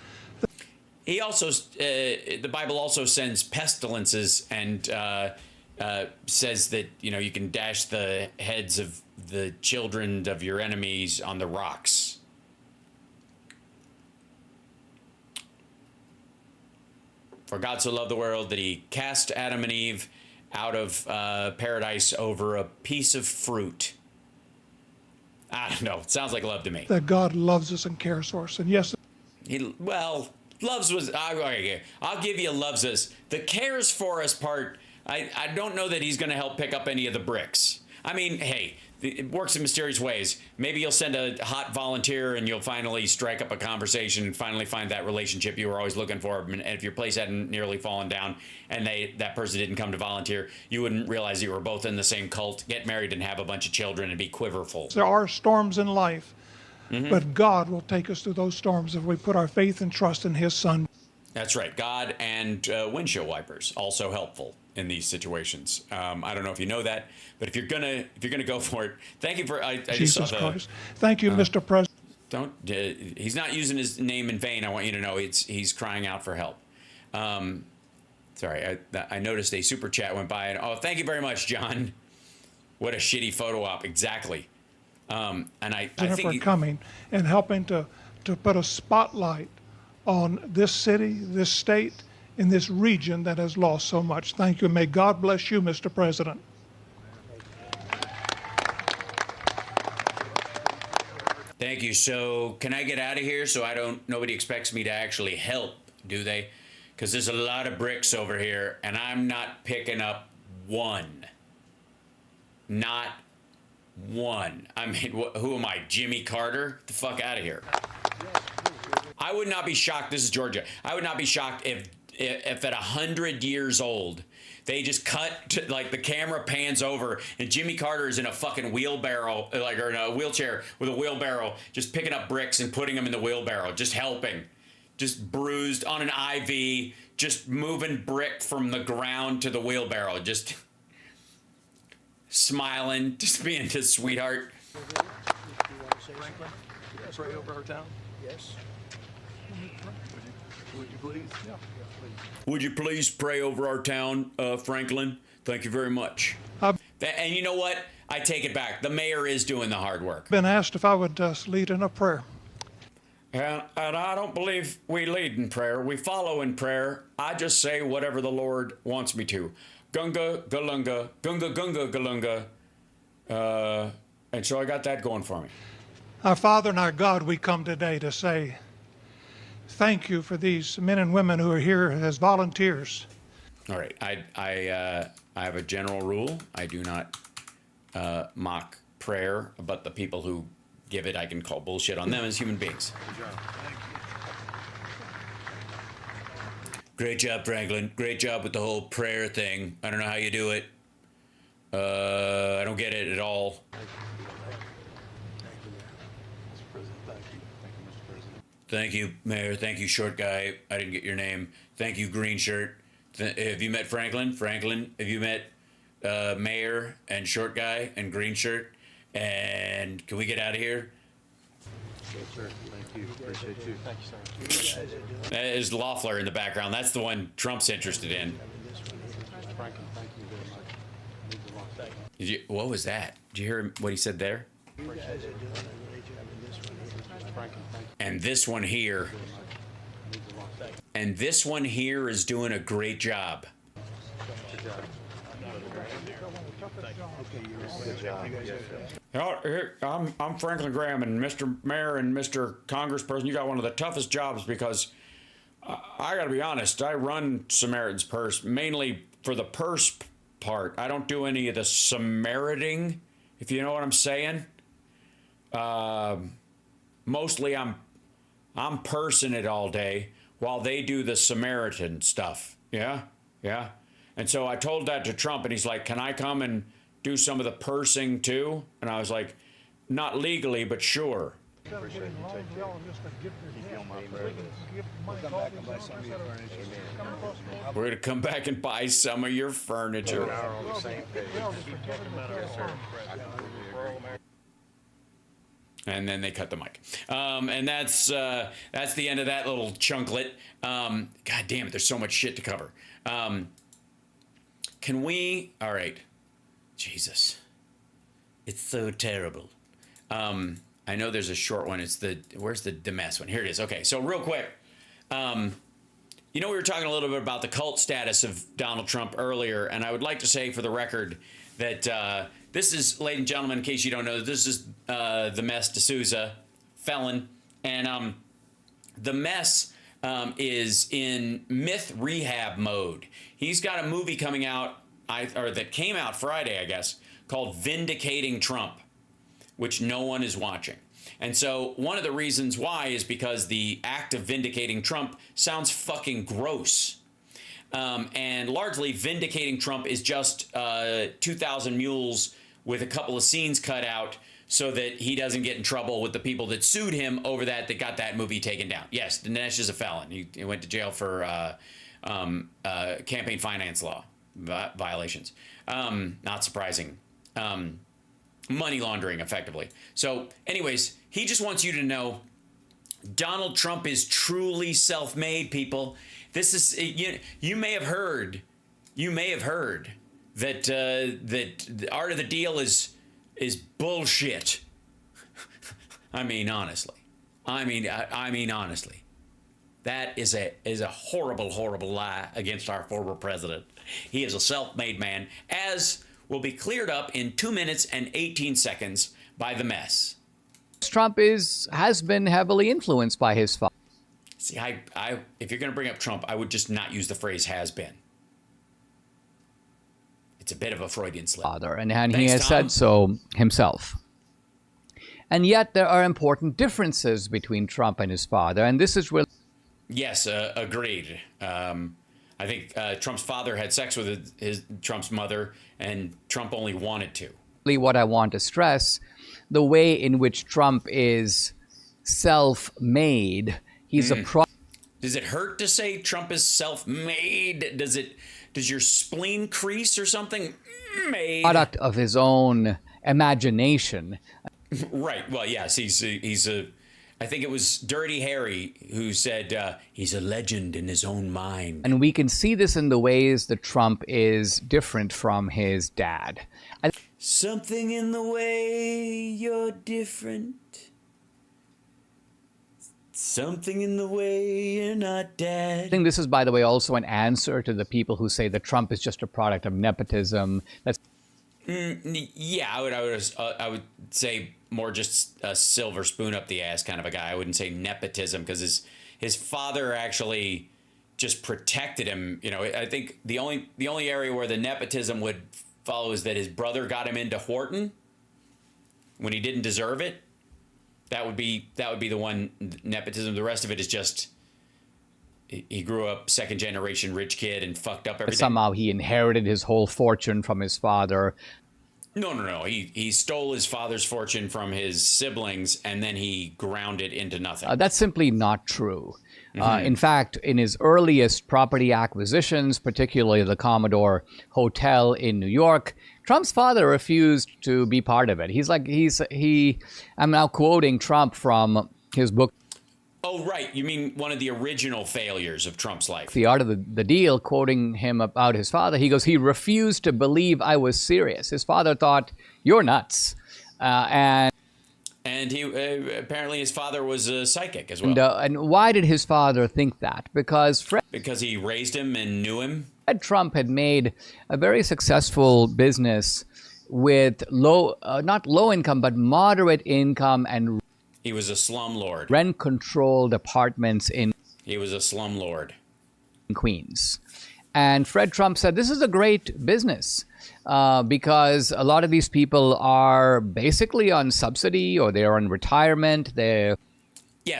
He also, the Bible also sends pestilences and says that, you can dash the heads of the children of your enemies on the rocks. For God so loved the world that he cast Adam and Eve out of paradise over a piece of fruit. I don't know. It sounds like love to me. That God loves us and cares for us. And yes. Loves was, I'll give you loves us. The cares for us part, I don't know that he's going to help pick up any of the bricks. I mean, hey, it works in mysterious ways. Maybe you'll send a hot volunteer and you'll finally strike up a conversation and finally find that relationship you were always looking for. And if your place hadn't nearly fallen down and that person didn't come to volunteer, you wouldn't realize you were both in the same cult, get married and have a bunch of children and be quiverful. There are storms in life, but God will take us through those storms if we put our faith and trust in his son. That's right. God and windshield wipers also helpful in these situations. I don't know if you know that, but if you're gonna go for it, thank you for. I Jesus just saw Christ. Thank you, Mr. President. Don't. He's not using his name in vain. I want you to know he's crying out for help. Sorry, I noticed a super chat went by, and thank you very much, John. What a shitty photo op. Exactly. And I think for coming and helping to put a spotlight on this city, this state, in this region that has lost so much. Thank you. May God bless you, Mr. President. Thank you. So can I get out of here so nobody expects me to actually help, do they? Because there's a lot of bricks over here and I'm not picking up one. Not one. I mean, who am I, Jimmy Carter? Get the fuck out of here. I would not be shocked. This is Georgia. I would not be shocked if if at 100 years old, they just cut to, like the camera pans over and Jimmy Carter is in a fucking wheelbarrow, like, or in a wheelchair with a wheelbarrow, just picking up bricks and putting them in the wheelbarrow, just helping, just bruised on an IV, just moving brick from the ground to the wheelbarrow, just smiling, just being a sweetheart. Pray over our town. Yes. Would you please? Yeah. Would you please pray over our town, Franklin? Thank you very much. And you know what? I take it back. The mayor is doing the hard work. Been asked if I would lead in a prayer. And I don't believe we lead in prayer. We follow in prayer. I just say whatever the Lord wants me to. Gunga, galunga, gunga, gunga, galunga. And so I got that going for me. Our Father and our God, we come today to say thank you for these men and women who are here as volunteers. All right. I have a general rule. I do not mock prayer, but the people who give it, I can call bullshit on them as human beings. Great job, Franklin. Great job with the whole prayer thing. I don't know how you do it. I don't get it at all. Thank you, Mayor. Thank you, short guy. I didn't get your name. Thank you, green shirt. Have you met Franklin? Franklin, have you met Mayor and short guy and green shirt? And can we get out of here? Yes, sir. Thank you. Appreciate you. Thank you, sir. That is Loeffler in the background. That's the one Trump's interested in. Franklin, thank you very much. What was that? Did you hear what he said there? And this one here. And this one here is doing a great job. I'm Franklin Graham, and Mr. Mayor and Mr. Congressperson, you got one of the toughest jobs because I got to be honest, I run Samaritan's Purse mainly for the purse part. I don't do any of the Samariting, if you know what I'm saying. Mostly I'm pursing it all day while they do the Samaritan stuff. Yeah. And so I told that to Trump, and he's like, can I come and do some of the pursing too? And I was like, not legally, but sure. We're going to come back and buy some of your furniture. And then they cut the mic. And that's the end of that little chunklet. God damn it, there's so much shit to cover. Can we? All right. Jesus. It's so terrible. I know there's a short one. Where's the mess one? Here it is. Okay, so real quick. We were talking a little bit about the cult status of Donald Trump earlier, and I would like to say for the record that this is, ladies and gentlemen, in case you don't know, this is the Mess D'Souza, felon, and the Mess is in myth rehab mode. He's got a movie coming out, that came out Friday, I guess, called Vindicating Trump, which no one is watching. And so one of the reasons why is because the act of vindicating Trump sounds fucking gross. And largely, Vindicating Trump is just 2,000 Mules with a couple of scenes cut out so that he doesn't get in trouble with the people that sued him over that got that movie taken down. Yes, Dinesh is a felon. He went to jail for campaign finance law violations. Not surprising. Money laundering, effectively. So, anyways, he just wants you to know Donald Trump is truly self-made, people. This is, you may have heard that the art of the deal is bullshit. I mean, honestly. That is a horrible, horrible lie against our former president. He is a self-made man, as will be cleared up in 2 minutes and 18 seconds by the Mess. Trump has been heavily influenced by his father. See, if you're going to bring up Trump, I would just not use the phrase has been. It's a bit of a Freudian slip. And he has said so himself. And yet there are important differences between Trump and his father, and this is really... Yes, agreed. I think Trump's father had sex with Trump's mother, and Trump only wanted to. What I want to stress, the way in which Trump is self-made, he's a Does it hurt to say Trump is self-made? Does your spleen crease or something? Made. Product of his own imagination. Right. Well, yes, he's a. I think it was Dirty Harry who said he's a legend in his own mind. And we can see this in the ways that Trump is different from his dad. Something in the way you're different. Something in the way you're not dad. I think this is, by the way, also an answer to the people who say that Trump is just a product of nepotism. That's yeah, I would say more just a silver spoon up the ass kind of a guy. I wouldn't say nepotism, because his father actually just protected him. You know, I think the only area where the nepotism would follow is that his brother got him into Horton when he didn't deserve it. That would be the one nepotism. The rest of it is just he grew up second generation rich kid and fucked up everything. Somehow he inherited his whole fortune from his father. No. He stole his father's fortune from his siblings, and then he ground it into nothing. That's simply not true. In fact, in his earliest property acquisitions, particularly the Commodore Hotel in New York, Trump's father refused to be part of it. I'm now quoting Trump from his book. Oh, right. You mean one of the original failures of Trump's life. The Art of the Deal, quoting him about his father, he goes, he refused to believe I was serious. His father thought, you're nuts. And he apparently his father was a psychic as well. And why did his father think that? Because he raised him and knew him. Fred Trump had made a very successful business with not low income, but moderate income, and he was a slumlord. Rent-controlled apartments in. He was a slumlord. In Queens. And Fred Trump said, this is a great business because a lot of these people are basically on subsidy or they're on retirement. Yeah,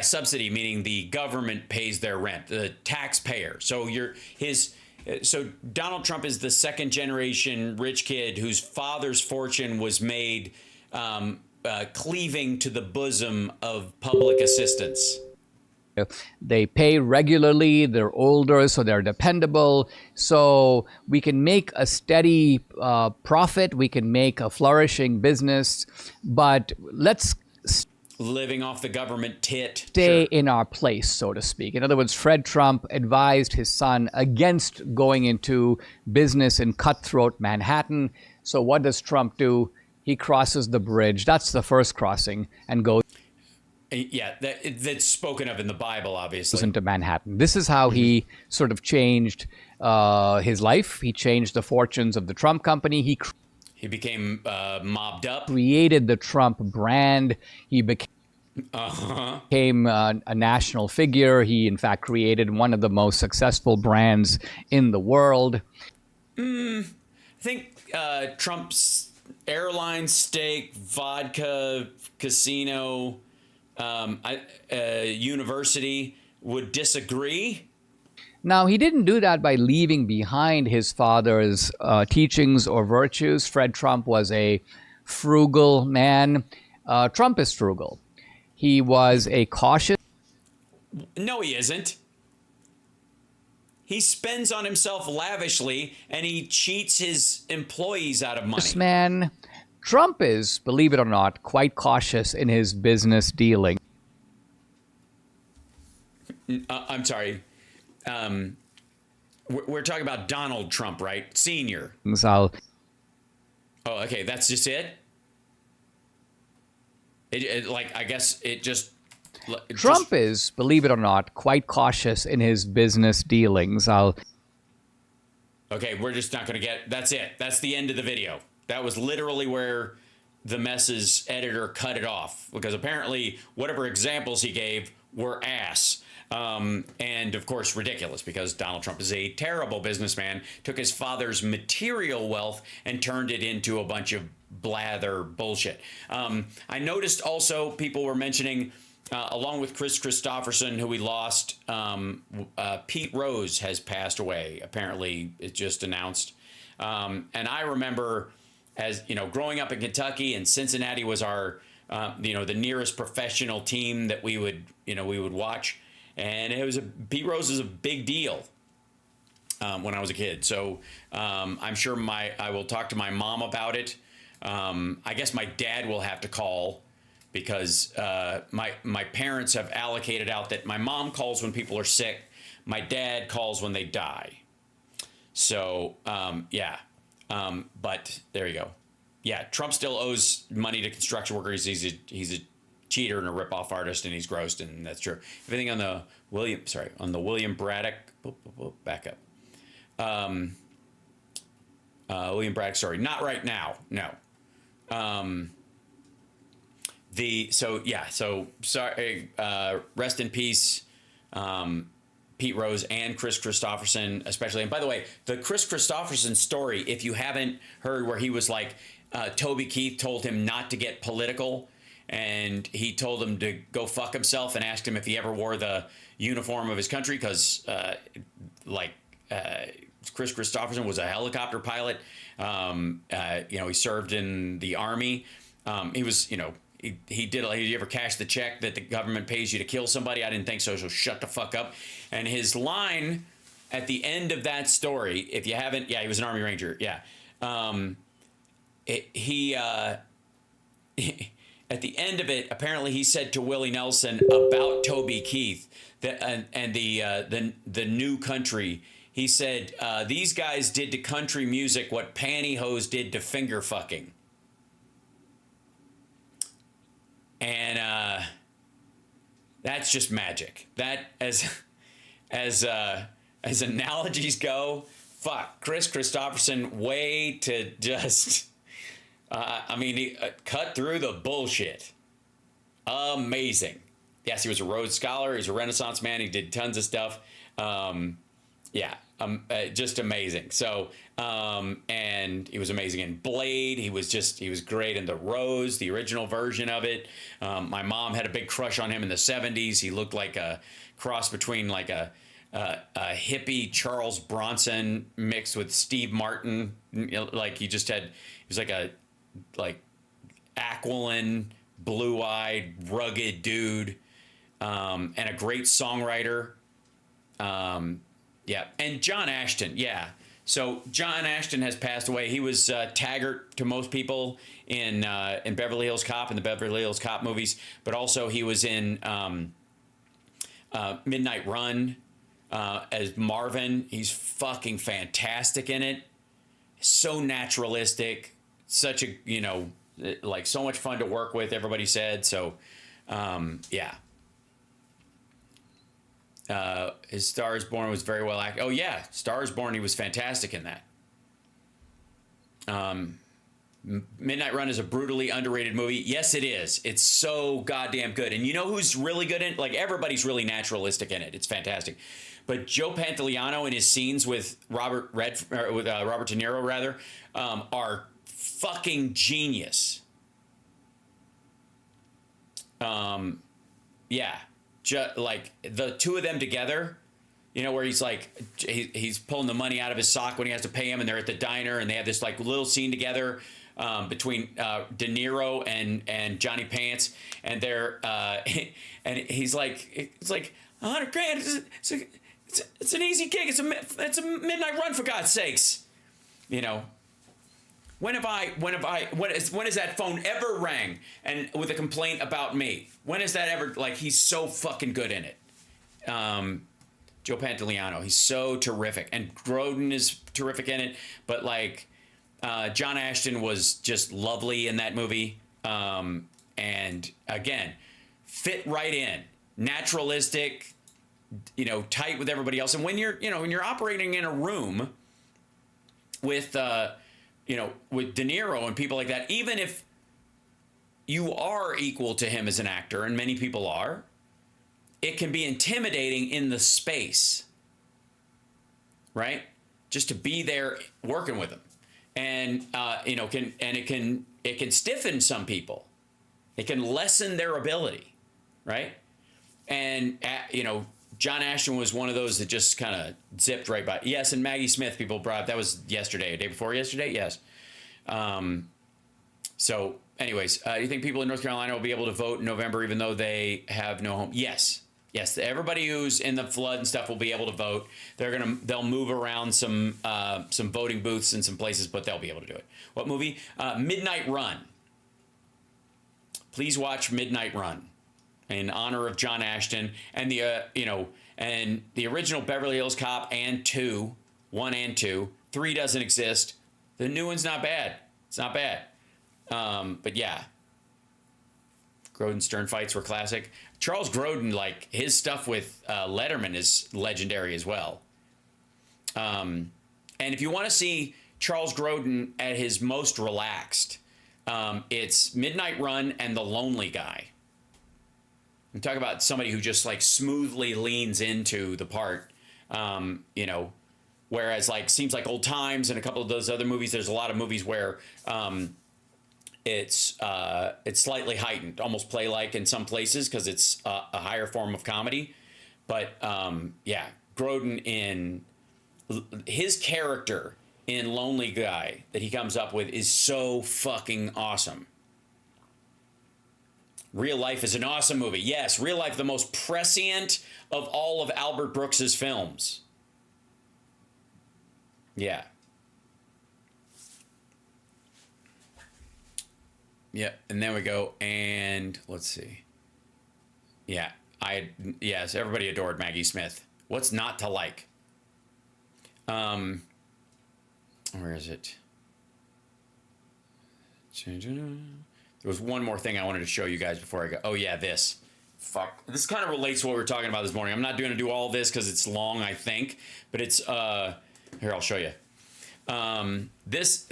subsidy, meaning the government pays their rent, the taxpayer. So so Donald Trump is the second generation rich kid whose father's fortune was made cleaving to the bosom of public assistance. They pay regularly, they're older, so they're dependable. So we can make a steady profit, we can make a flourishing business, but let's living off the government stay in our place, so to speak. In other words, Fred Trump advised his son against going into business in cutthroat Manhattan. So what does Trump do? He crosses the bridge. That's the first crossing, and goes. Yeah, that's spoken of in the Bible, obviously. Into Manhattan. This is how he sort of changed his life. He changed the fortunes of the Trump company. He became mobbed up. Created the Trump brand. He became a national figure. He, in fact, created one of the most successful brands in the world. I think Trump's airline, steak, vodka, casino, university would disagree. Now, he didn't do that by leaving behind his father's teachings or virtues. Fred Trump was a frugal man. Trump is frugal. He was a cautious. No, he isn't. He spends on himself lavishly, and he cheats his employees out of money. This man, Trump is, believe it or not, quite cautious in his business dealing. I'm sorry. We're talking about Donald Trump, right? Senior. Oh, okay. That's just it? I guess it just... Trump is, believe it or not, quite cautious in his business dealings. Okay, we're just not going to get... That's it. That's the end of the video. That was literally where the Mess's editor cut it off, because apparently whatever examples he gave were ass. And of course ridiculous, because Donald Trump is a terrible businessman, took his father's material wealth and turned it into a bunch of blather bullshit. I noticed also people were mentioning along with Chris Christopherson, who we lost, Pete Rose has passed away. Apparently, it just announced. And I remember, as you know, growing up in Kentucky, and Cincinnati was our, the nearest professional team that we would watch, and Pete Rose is a big deal when I was a kid. So I'm sure I will talk to my mom about it. I guess my dad will have to call, because my parents have allocated out that my mom calls when people are sick, my dad calls when they die. So yeah, but there you go. Yeah, Trump still owes money to construction workers. He's a cheater and a ripoff artist, and he's gross, and that's true. Everything on the William Braddock. Back up. William Braddock story. Not right now. No. Sorry. Rest in peace, Pete Rose and Chris Christopherson, especially. And by the way, the Chris Christopherson story, if you haven't heard, where he was like, Toby Keith told him not to get political, and he told him to go fuck himself, and asked him if he ever wore the uniform of his country, because Chris Christopherson was a helicopter pilot. He served in the Army. He was, he did you ever cash the check that the government pays you to kill somebody? I didn't think so, so shut the fuck up. And his line at the end of that story, if you haven't, he was an Army Ranger. Yeah. At the end of it, apparently he said to Willie Nelson about Toby Keith and the new country. He said, these guys did to country music what pantyhose did to finger fucking. And that's just magic. That, as analogies go, fuck, Chris Christopherson, way to just, he cut through the bullshit. Amazing. Yes, he was a Rhodes Scholar. He's a Renaissance man. He did tons of stuff. Just amazing. So, and he was amazing in Blade. He was great in The Rose, the original version of it. My mom had a big crush on him in the 70s. He looked like a cross between like a hippie Charles Bronson mixed with Steve Martin. Like he was like a aquiline, blue-eyed, rugged dude, and a great songwriter. And John Ashton, So John Ashton has passed away. He was Taggart to most people in Beverly Hills Cop, in the Beverly Hills Cop movies, but also he was in Midnight Run as Marvin. He's fucking fantastic in it. So naturalistic, such a so much fun to work with. Everybody said so. His Star is Born was very well acted. Oh yeah, Star is Born. He was fantastic in that. Midnight Run is a brutally underrated movie. Yes, it is. It's so goddamn good. And you know who's really good in it? Like everybody's really naturalistic in it. It's fantastic. But Joe Pantoliano in his scenes with Robert De Niro are fucking genius. Like the two of them together, where he's like, he's pulling the money out of his sock when he has to pay him, and they're at the diner, and they have this like little scene together between De Niro and Johnny Pants, and they're and he's like, it's like $100,000. It's an easy gig. It's a midnight run, for God's sakes. When has that phone ever rang and with a complaint about me? When is that ever, he's so fucking good in it. Joe Pantoliano, he's so terrific. And Grodin is terrific in it. But John Ashton was just lovely in that movie. And again, fit right in. Naturalistic, tight with everybody else. And when you're operating in a room with, with De Niro and people like that, even if you are equal to him as an actor, and many people are, it can be intimidating in the space, right? Just to be there working with him, and it can stiffen some people. It can lessen their ability, right? And, John Ashton was one of those that just kind of zipped right by. Yes, and Maggie Smith, people brought up. That was yesterday, day before yesterday? Yes. So, anyways, do you think people in North Carolina will be able to vote in November even though they have no home? Yes. Yes, everybody who's in the flood and stuff will be able to vote. They'll move around some voting booths in some places, but they'll be able to do it. What movie? Midnight Run. Please watch Midnight Run in honor of John Ashton and the original Beverly Hills Cop and 2, 1 and 2. 3 doesn't exist. The new one's not bad. It's not bad. But yeah, Grodin Stern fights were classic. Charles Grodin, like his stuff with Letterman is legendary as well. And if you want to see Charles Grodin at his most relaxed, it's Midnight Run and The Lonely Guy. I'm talking about somebody who just like smoothly leans into the part, whereas like seems like Old Times and a couple of those other movies. There's a lot of movies where it's slightly heightened, almost play-like in some places because it's a higher form of comedy. But yeah, Grodin in his character in Lonely Guy that he comes up with is so fucking awesome. Real Life is an awesome movie. Yes, Real Life, the most prescient of all of Albert Brooks's films. Yeah. Yeah, and then we go, and let's see. Yeah, yes, everybody adored Maggie Smith. What's not to like? Where is it? There was one more thing I wanted to show you guys before I go. Oh yeah, this. Fuck. This kind of relates to what we were talking about this morning. I'm not going to do all of this because it's long, I think. But it's, here, I'll show you. This,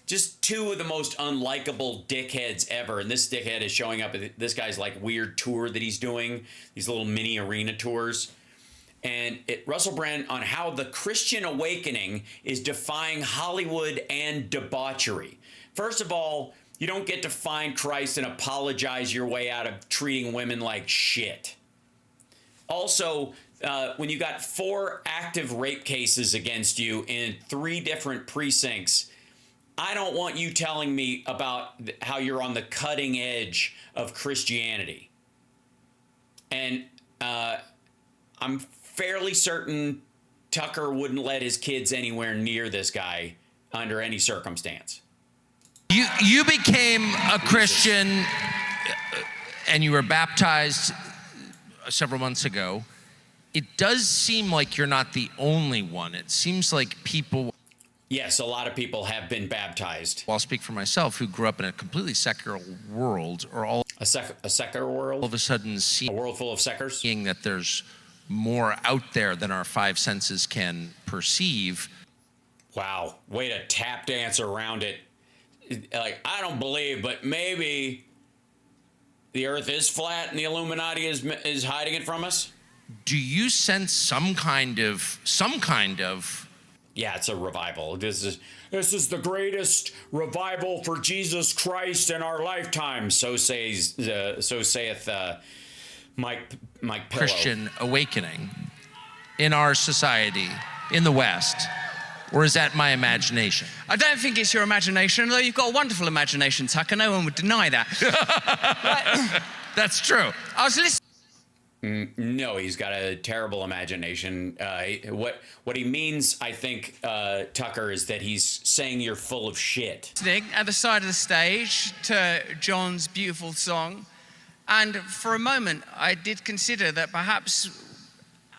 just two of the most unlikable dickheads ever. And this dickhead is showing up at this guy's like weird tour that he's doing. These little mini arena tours. And Russell Brand on how the Christian awakening is defying Hollywood and debauchery. First of all, you don't get to find Christ and apologize your way out of treating women like shit. Also, when you got 4 active rape cases against you in 3 different precincts, I don't want you telling me about how you're on the cutting edge of Christianity. And I'm fairly certain Tucker wouldn't let his kids anywhere near this guy under any circumstance. You became a Christian and you were baptized several months ago. It does seem like you're not the only one. It seems like people... Yes, a lot of people have been baptized. Well, I'll speak for myself, who grew up in a completely secular world, or all... A secular world? All of a sudden seeing... A world full of suckers? Seeing that there's more out there than our 5 senses can perceive. Wow, way to tap dance around it. Like, I don't believe, but maybe the earth is flat and the Illuminati is hiding it from us? Do you sense some kind of... Yeah, it's a revival. This is the greatest revival for Jesus Christ in our lifetime. So saith Mike Pillow. Christian awakening in our society, in the West. Or is that my imagination? I don't think it's your imagination, although you've got a wonderful imagination, Tucker. No one would deny that. That's true. I was listening. No, he's got a terrible imagination. What he means, I think, Tucker, is that he's saying you're full of shit. Listening at the side of the stage to John's beautiful song, and for a moment, I did consider that perhaps...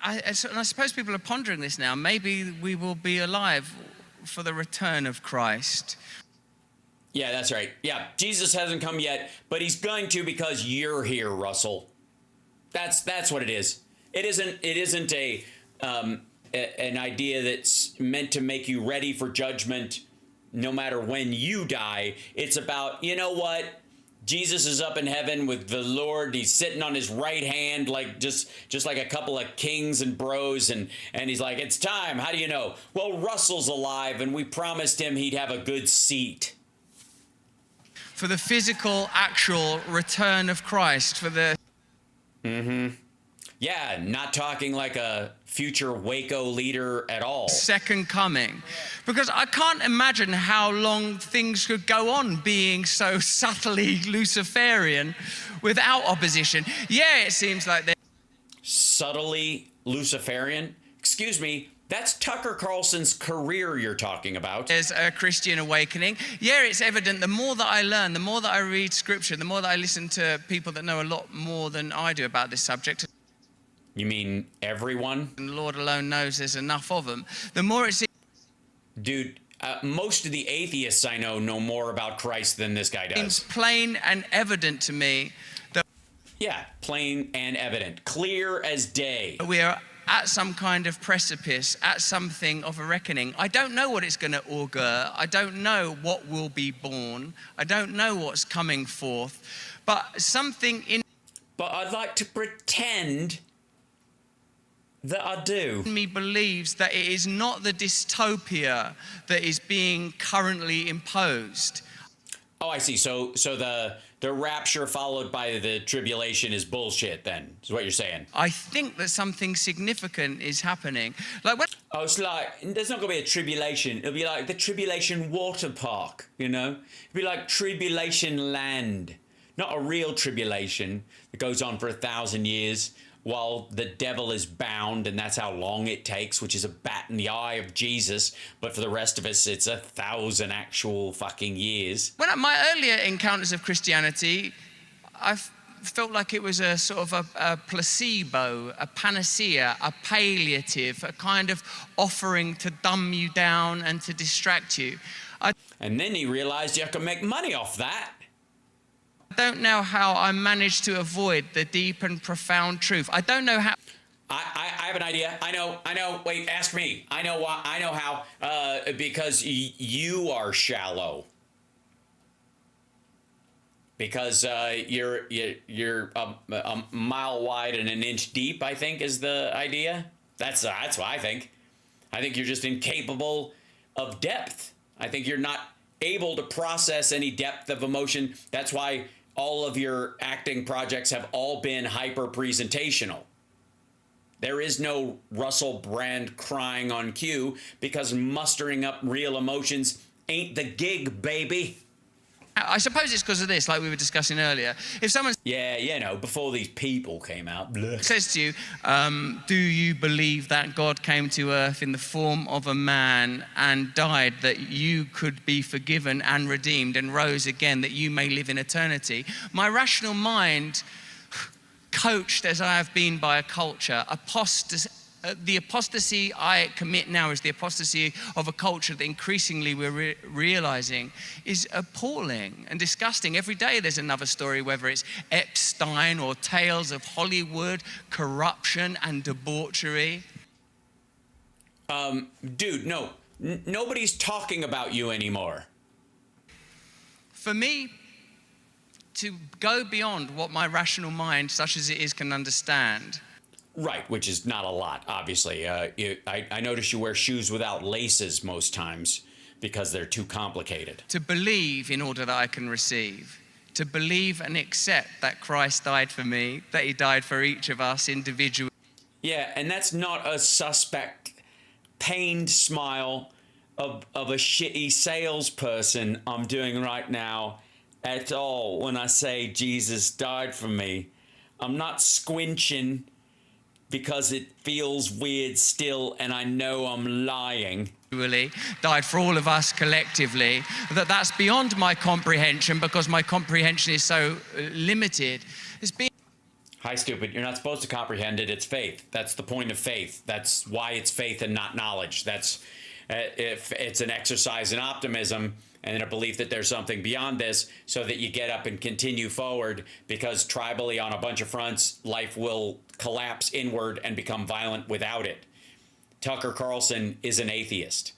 and I suppose people are pondering this now. Maybe we will be alive for the return of Christ. Yeah, that's right. Yeah, Jesus hasn't come yet, but he's going to because you're here, Russell. That's what it is. It isn't an idea that's meant to make you ready for judgment no matter when you die. It's about, you know what? Jesus is up in heaven with the Lord. He's sitting on his right hand, like just like a couple of kings and bros, and he's like, it's time. How do you know? Well, Russell's alive, and we promised him he'd have a good seat. For the physical, actual return of Christ, for the... Yeah, not talking like a future Waco leader at all. Second coming. Because I can't imagine how long things could go on being so subtly Luciferian without opposition. Yeah, it seems like they're Subtly Luciferian? Excuse me, that's Tucker Carlson's career you're talking about. There's a Christian awakening. Yeah, it's evident. The more that I learn, the more that I read scripture, the more that I listen to people that know a lot more than I do about this subject. You mean everyone? And the Lord alone knows there's enough of them. The more it's... Dude, most of the atheists I know more about Christ than this guy does. It's plain and evident to me that... Yeah, plain and evident. Clear as day. We are at some kind of precipice, at something of a reckoning. I don't know what it's going to augur. I don't know what will be born. I don't know what's coming forth. But something in... But I'd like to pretend that I do. Me believes that it is not the dystopia that is being currently imposed. Oh, I see. So the rapture followed by the tribulation is bullshit then, is what you're saying. I think that something significant is happening. Like when... Oh, it's like, there's not going to be a tribulation. It'll be like the Tribulation Water Park, you know? It'll be like Tribulation Land. Not a real tribulation that goes on for 1,000 years while the devil is bound, and that's how long it takes, which is a bat in the eye of Jesus. But for the rest of us, it's 1,000 actual fucking years. When at my earlier encounters of Christianity, I felt like it was a sort of a placebo, a panacea, a palliative, a kind of offering to dumb you down and to distract you. And then he realized you can make money off that. I don't know how I managed to avoid the deep and profound truth. I don't know how. I have an idea. I know. Wait, ask me. I know why. I know how. Because you are shallow. Because you're a mile wide and an inch deep, I think, is the idea. That's what I think. I think you're just incapable of depth. I think you're not able to process any depth of emotion. That's why all of your acting projects have all been hyper-presentational. There is no Russell Brand crying on cue because mustering up real emotions ain't the gig, baby. I suppose it's because of this, like we were discussing earlier. If someone before these people came out, says to you, do you believe that God came to earth in the form of a man and died that you could be forgiven and redeemed and rose again that you may live in eternity? My rational mind, coached as I have been by a culture, the apostasy I commit now is the apostasy of a culture that increasingly we're realizing is appalling and disgusting. Every day there's another story, whether it's Epstein or tales of Hollywood, corruption and debauchery. Dude, no. Nobody's talking about you anymore. For me, to go beyond what my rational mind, such as it is, can understand. Right, which is not a lot, obviously. I notice you wear shoes without laces most times because they're too complicated. To believe in order that I can receive. To believe and accept that Christ died for me, that he died for each of us individually. Yeah, and that's not a suspect, pained smile of a shitty salesperson I'm doing right now at all when I say Jesus died for me. I'm not squinching because it feels weird still, and I know I'm lying. Died for all of us collectively. That's beyond my comprehension because my comprehension is so limited. Hi, stupid. You're not supposed to comprehend it. It's faith. That's the point of faith. That's why it's faith and not knowledge. That's if it's an exercise in optimism and a belief that there's something beyond this so that you get up and continue forward, because tribally on a bunch of fronts, life will collapse inward and become violent without it. Tucker Carlson is an atheist.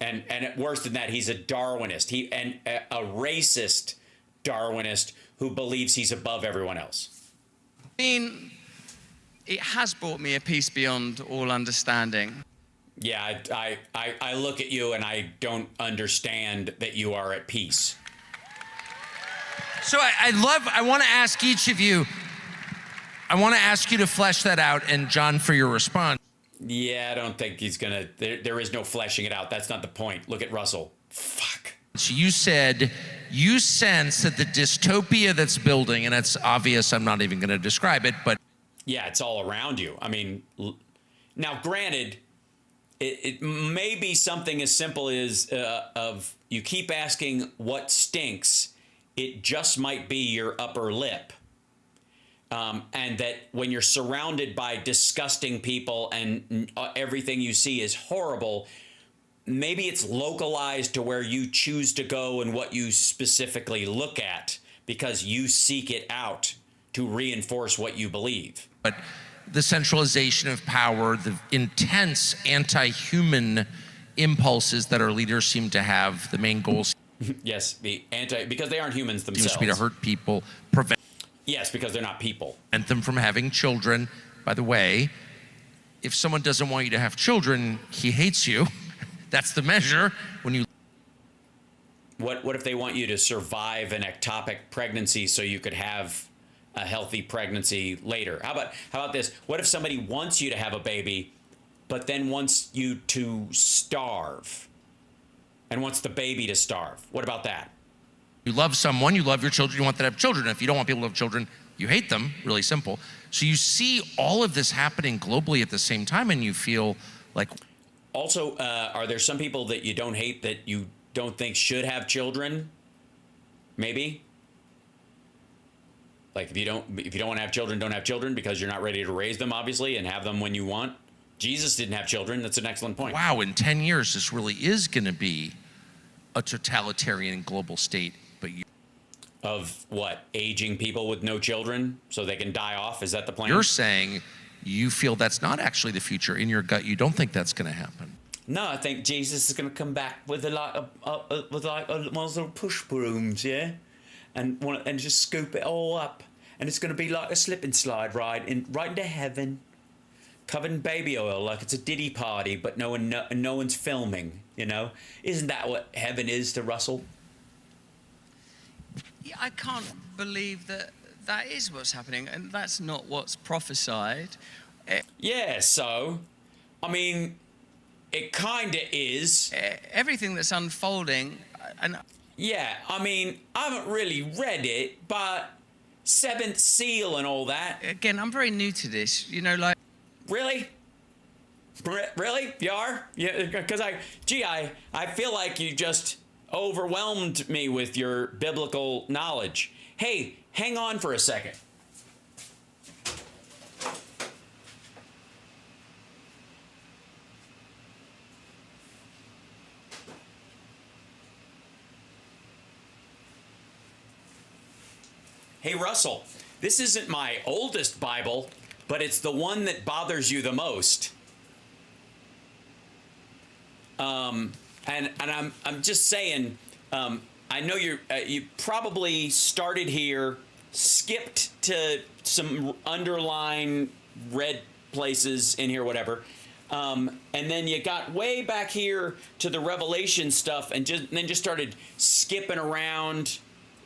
And worse than that, he's a Darwinist. A racist Darwinist who believes he's above everyone else. It has brought me a peace beyond all understanding. Yeah, I look at you and I don't understand that you are at peace. So I want to ask each of you, I want to ask you to flesh that out, and John, for your response. Yeah, I don't think he's gonna. There is no fleshing it out. That's not the point. Look at Russell. Fuck. So you said you sense that the dystopia that's building, and it's obvious, I'm not even going to describe it, but yeah, it's all around you. I mean, now granted, it may be something as simple as of you keep asking what stinks. It just might be your upper lip. And that when you're surrounded by disgusting people and everything you see is horrible, maybe it's localized to where you choose to go and what you specifically look at because you seek it out to reinforce what you believe. But the centralization of power, the intense anti-human impulses that our leaders seem to have, the main goals. Yes, because they aren't humans themselves. Seems to be to hurt people, prevent. Yes, because they're not people. Prevent them from having children. By the way, if someone doesn't want you to have children, he hates you. That's the measure. When you. What if they want you to survive an ectopic pregnancy so you could have a healthy pregnancy later? How about this? What if somebody wants you to have a baby, but then wants you to starve? And wants the baby to starve. What about that? You love someone, you love your children, you want them to have children. If you don't want people to have children, you hate them, really simple. So you see all of this happening globally at the same time and you feel like... Also, are there some people that you don't hate that you don't think should have children? Maybe? Like if you don't want to have children, don't have children because you're not ready to raise them, obviously, and have them when you want. Jesus didn't have children. That's an excellent point. Wow, in 10 years, this really is going to be a totalitarian global state. But of what? Aging people with no children so they can die off? Is that the plan? You're saying you feel that's not actually the future. In your gut, you don't think that's going to happen. No, I think Jesus is going to come back with one of those little push brooms, yeah, and just scoop it all up, and it's going to be like a slip and slide ride right into heaven. Covered in baby oil, like it's a Diddy party, but no one's filming. You know, isn't that what heaven is to Russell? Yeah, I can't believe that is what's happening, and that's not what's prophesied. Yeah, so, I mean, it kind of is. Everything that's unfolding, and yeah, I mean, I haven't really read it, but Seventh Seal and all that. Again, I'm very new to this. You know, like. Really? Really? You are? Yeah, because I feel like you just overwhelmed me with your biblical knowledge. Hey, hang on for a second. Hey, Russell, this isn't my oldest Bible, but it's the one that bothers you the most. And I'm just saying, I know you probably started here, skipped to some underline red places in here, whatever, and then you got way back here to the Revelation stuff, and then just started skipping around.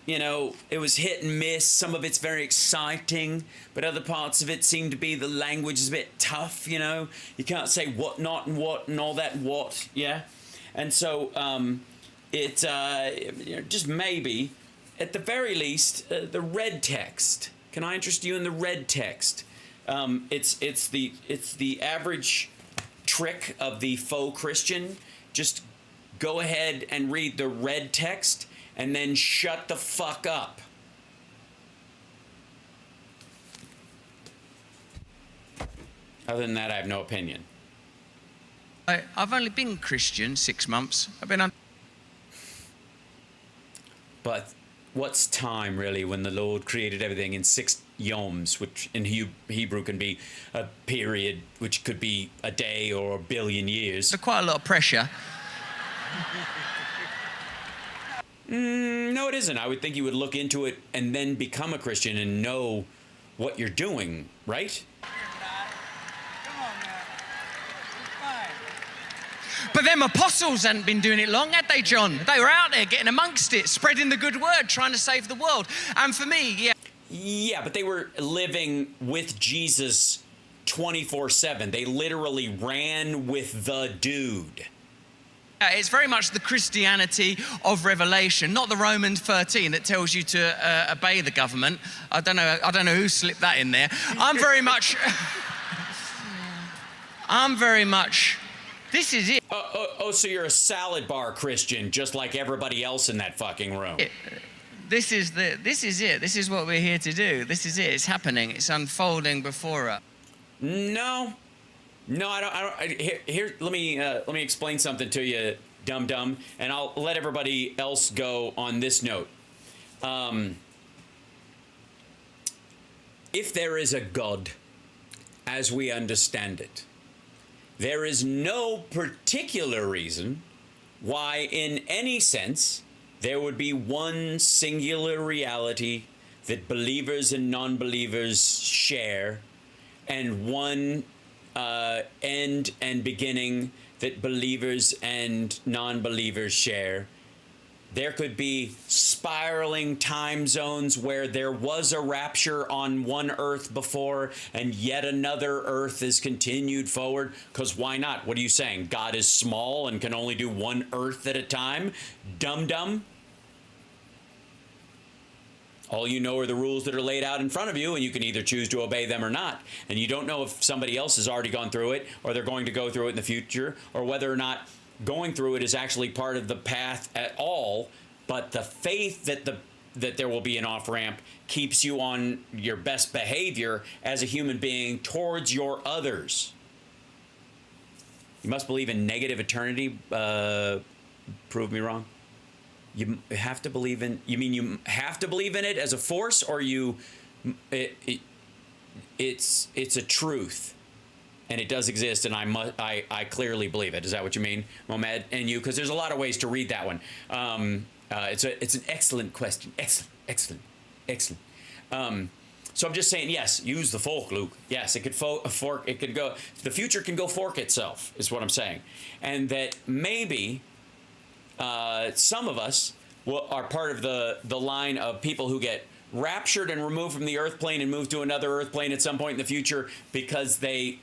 You know, it was hit and miss. Some of it's very exciting, but other parts of it seem to be the language is a bit tough, you know. You can't say what not and what and all that what, yeah? And so just maybe, at the very least, the red text. Can I interest you in the red text? It's the average trick of the faux Christian. Just go ahead and read the red text and then shut the fuck up. Other than that, I have no opinion. I've only been Christian 6 months. I've been on. But what's time, really, when the Lord created everything in 6 yoms, which in Hebrew can be a period, which could be a day or a billion years. There's quite a lot of pressure. No, it isn't. I would think you would look into it and then become a Christian and know what you're doing, right? But them apostles hadn't been doing it long, had they, John? They were out there getting amongst it, spreading the good word, trying to save the world. And for me, Yeah, but they were living with Jesus 24/7. They literally ran with the dude. It's very much the Christianity of Revelation, not the Romans 13 that tells you to obey the government. I don't know who slipped that in there. I'm very much. This is it. So you're a salad bar Christian, just like everybody else in that fucking room. This is it. This is what we're here to do. This is it. It's happening. It's unfolding before us. No, I don't. Here, let me explain something to you, dum-dum, and I'll let everybody else go on this note. If there is a God, as we understand it, there is no particular reason why, in any sense, there would be one singular reality that believers and non-believers share, and one end and beginning that believers and non-believers share. There could be spiraling time zones where there was a rapture on one earth before and yet another earth is continued forward. Because why not? What are you saying? God is small and can only do one earth at a time? Dum-dum. All you know are the rules that are laid out in front of you, and you can either choose to obey them or not. And you don't know if somebody else has already gone through it, or they're going to go through it in the future, or whether or not going through it is actually part of the path at all. But the faith that there will be an off-ramp keeps you on your best behavior as a human being towards your others. You must believe in negative eternity. Prove me wrong. You have to believe in. You mean you have to believe in it as a force, or it's a truth, and it does exist, and I clearly believe it. Is that what you mean, Mohamed, and you? Because there's a lot of ways to read that one. It's an excellent question. Excellent. So I'm just saying, yes, use the fork, Luke. Yes, it could fork. It could go. The future can go fork itself. Is what I'm saying, and that maybe. Some of us are part of the line of people who get raptured and removed from the earth plane and moved to another earth plane at some point in the future because they,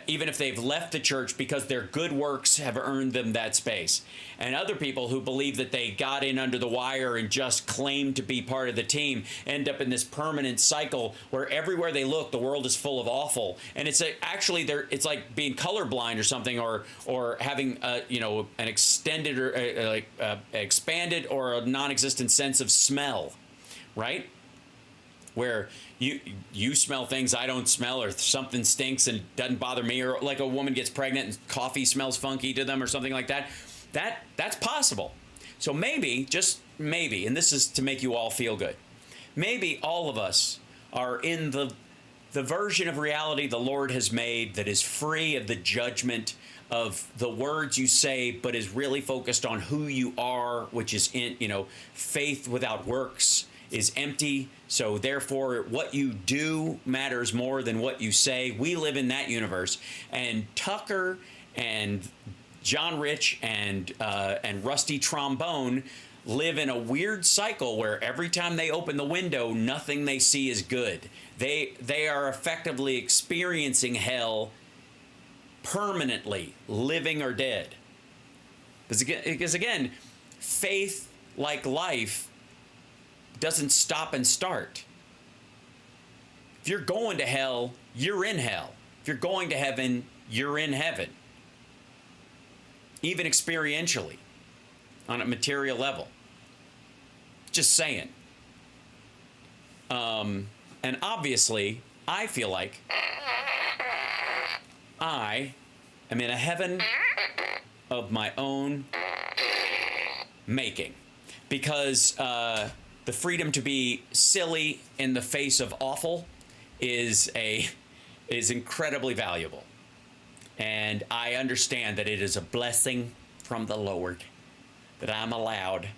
even if they've left the church, because their good works have earned them that space. And other people who believe that they got in under the wire and just claim to be part of the team end up in this permanent cycle where everywhere they look, the world is full of awful. And it's it's like being colorblind or something, or having an extended or expanded or a non-existent sense of smell, right? Where you smell things I don't smell, or something stinks and doesn't bother me, or like a woman gets pregnant and coffee smells funky to them or something like that. That's possible. So maybe, just maybe, and this is to make you all feel good, maybe all of us are in the version of reality the Lord has made that is free of the judgment of the words you say, but is really focused on who you are, which is faith without works is empty. So therefore, what you do matters more than what you say. We live in that universe. And Tucker and John Rich and Rusty Trombone live in a weird cycle where every time they open the window, nothing they see is good. They are effectively experiencing hell permanently, living or dead. Because again, faith, like life, doesn't stop and start. If you're going to hell, you're in hell. If you're going to heaven, you're in heaven. Even experientially, on a material level. Just saying. And obviously, I feel like I am in a heaven of my own making. Because the freedom to be silly in the face of awful is incredibly valuable. And I understand that it is a blessing from the Lord that I'm allowed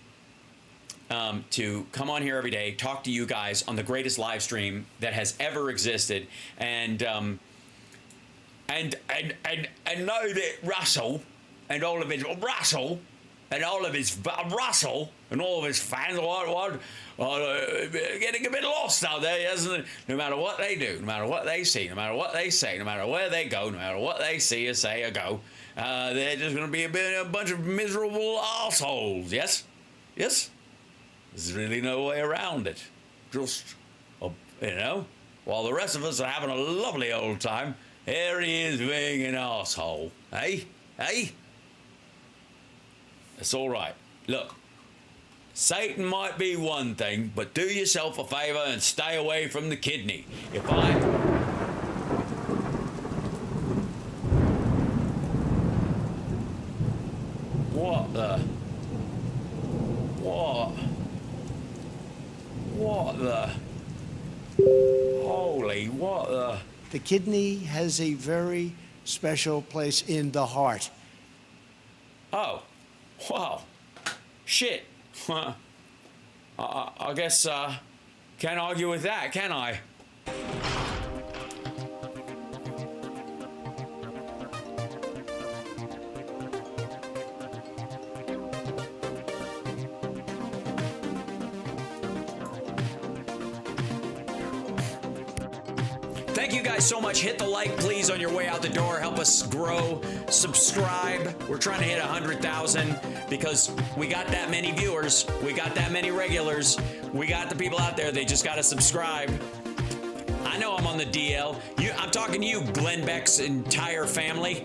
to come on here every day, talk to you guys on the greatest live stream that has ever existed, and know that Russell and all of his Russell and all of his Russell and all of his fans getting a bit lost out there, isn't it? No matter what they do, no matter what they see, no matter what they say, no matter where they go, no matter what they see or say or go, they're just going to be a bunch of miserable assholes. Yes, yes. There's really no way around it. Just, while the rest of us are having a lovely old time, here he is being an asshole. Hey, hey. It's all right. Look, Satan might be one thing, but do yourself a favor and stay away from the kidney. What the? Holy, what the? The kidney has a very special place in the heart. Oh, wow. Shit. I guess, can't argue with that, can I? Thank you guys so much. Hit the like, please, on your way out the door. Help us grow. Subscribe. We're trying to hit 100,000 because we got that many viewers. We got that many regulars. We got the people out there. They just got to subscribe. I know I'm on the DL. I'm talking to you, Glenn Beck's entire family.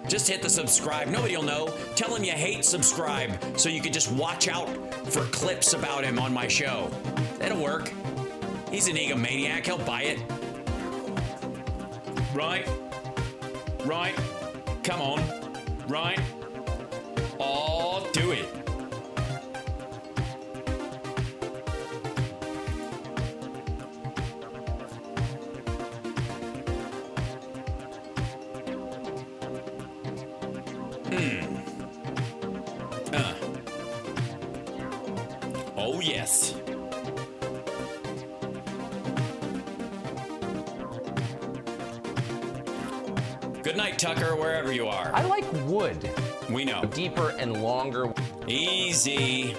Just hit the subscribe. Nobody will know. Tell him you hate subscribe so you can just watch out for clips about him on my show. That'll work. He's an egomaniac. He'll buy it. Right? Right? Come on. Right? Oh, do it. Oh, yes. Good night, Tucker, wherever you are. I like wood. We know. Deeper and longer. Easy.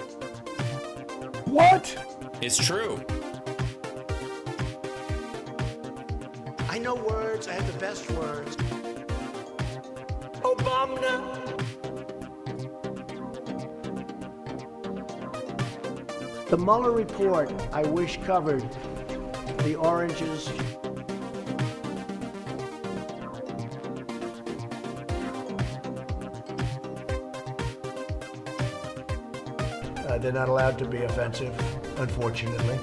What? It's true. I know words. I have the best words. Obama. The Mueller report, I wish, covered the oranges. They're not allowed to be offensive, unfortunately.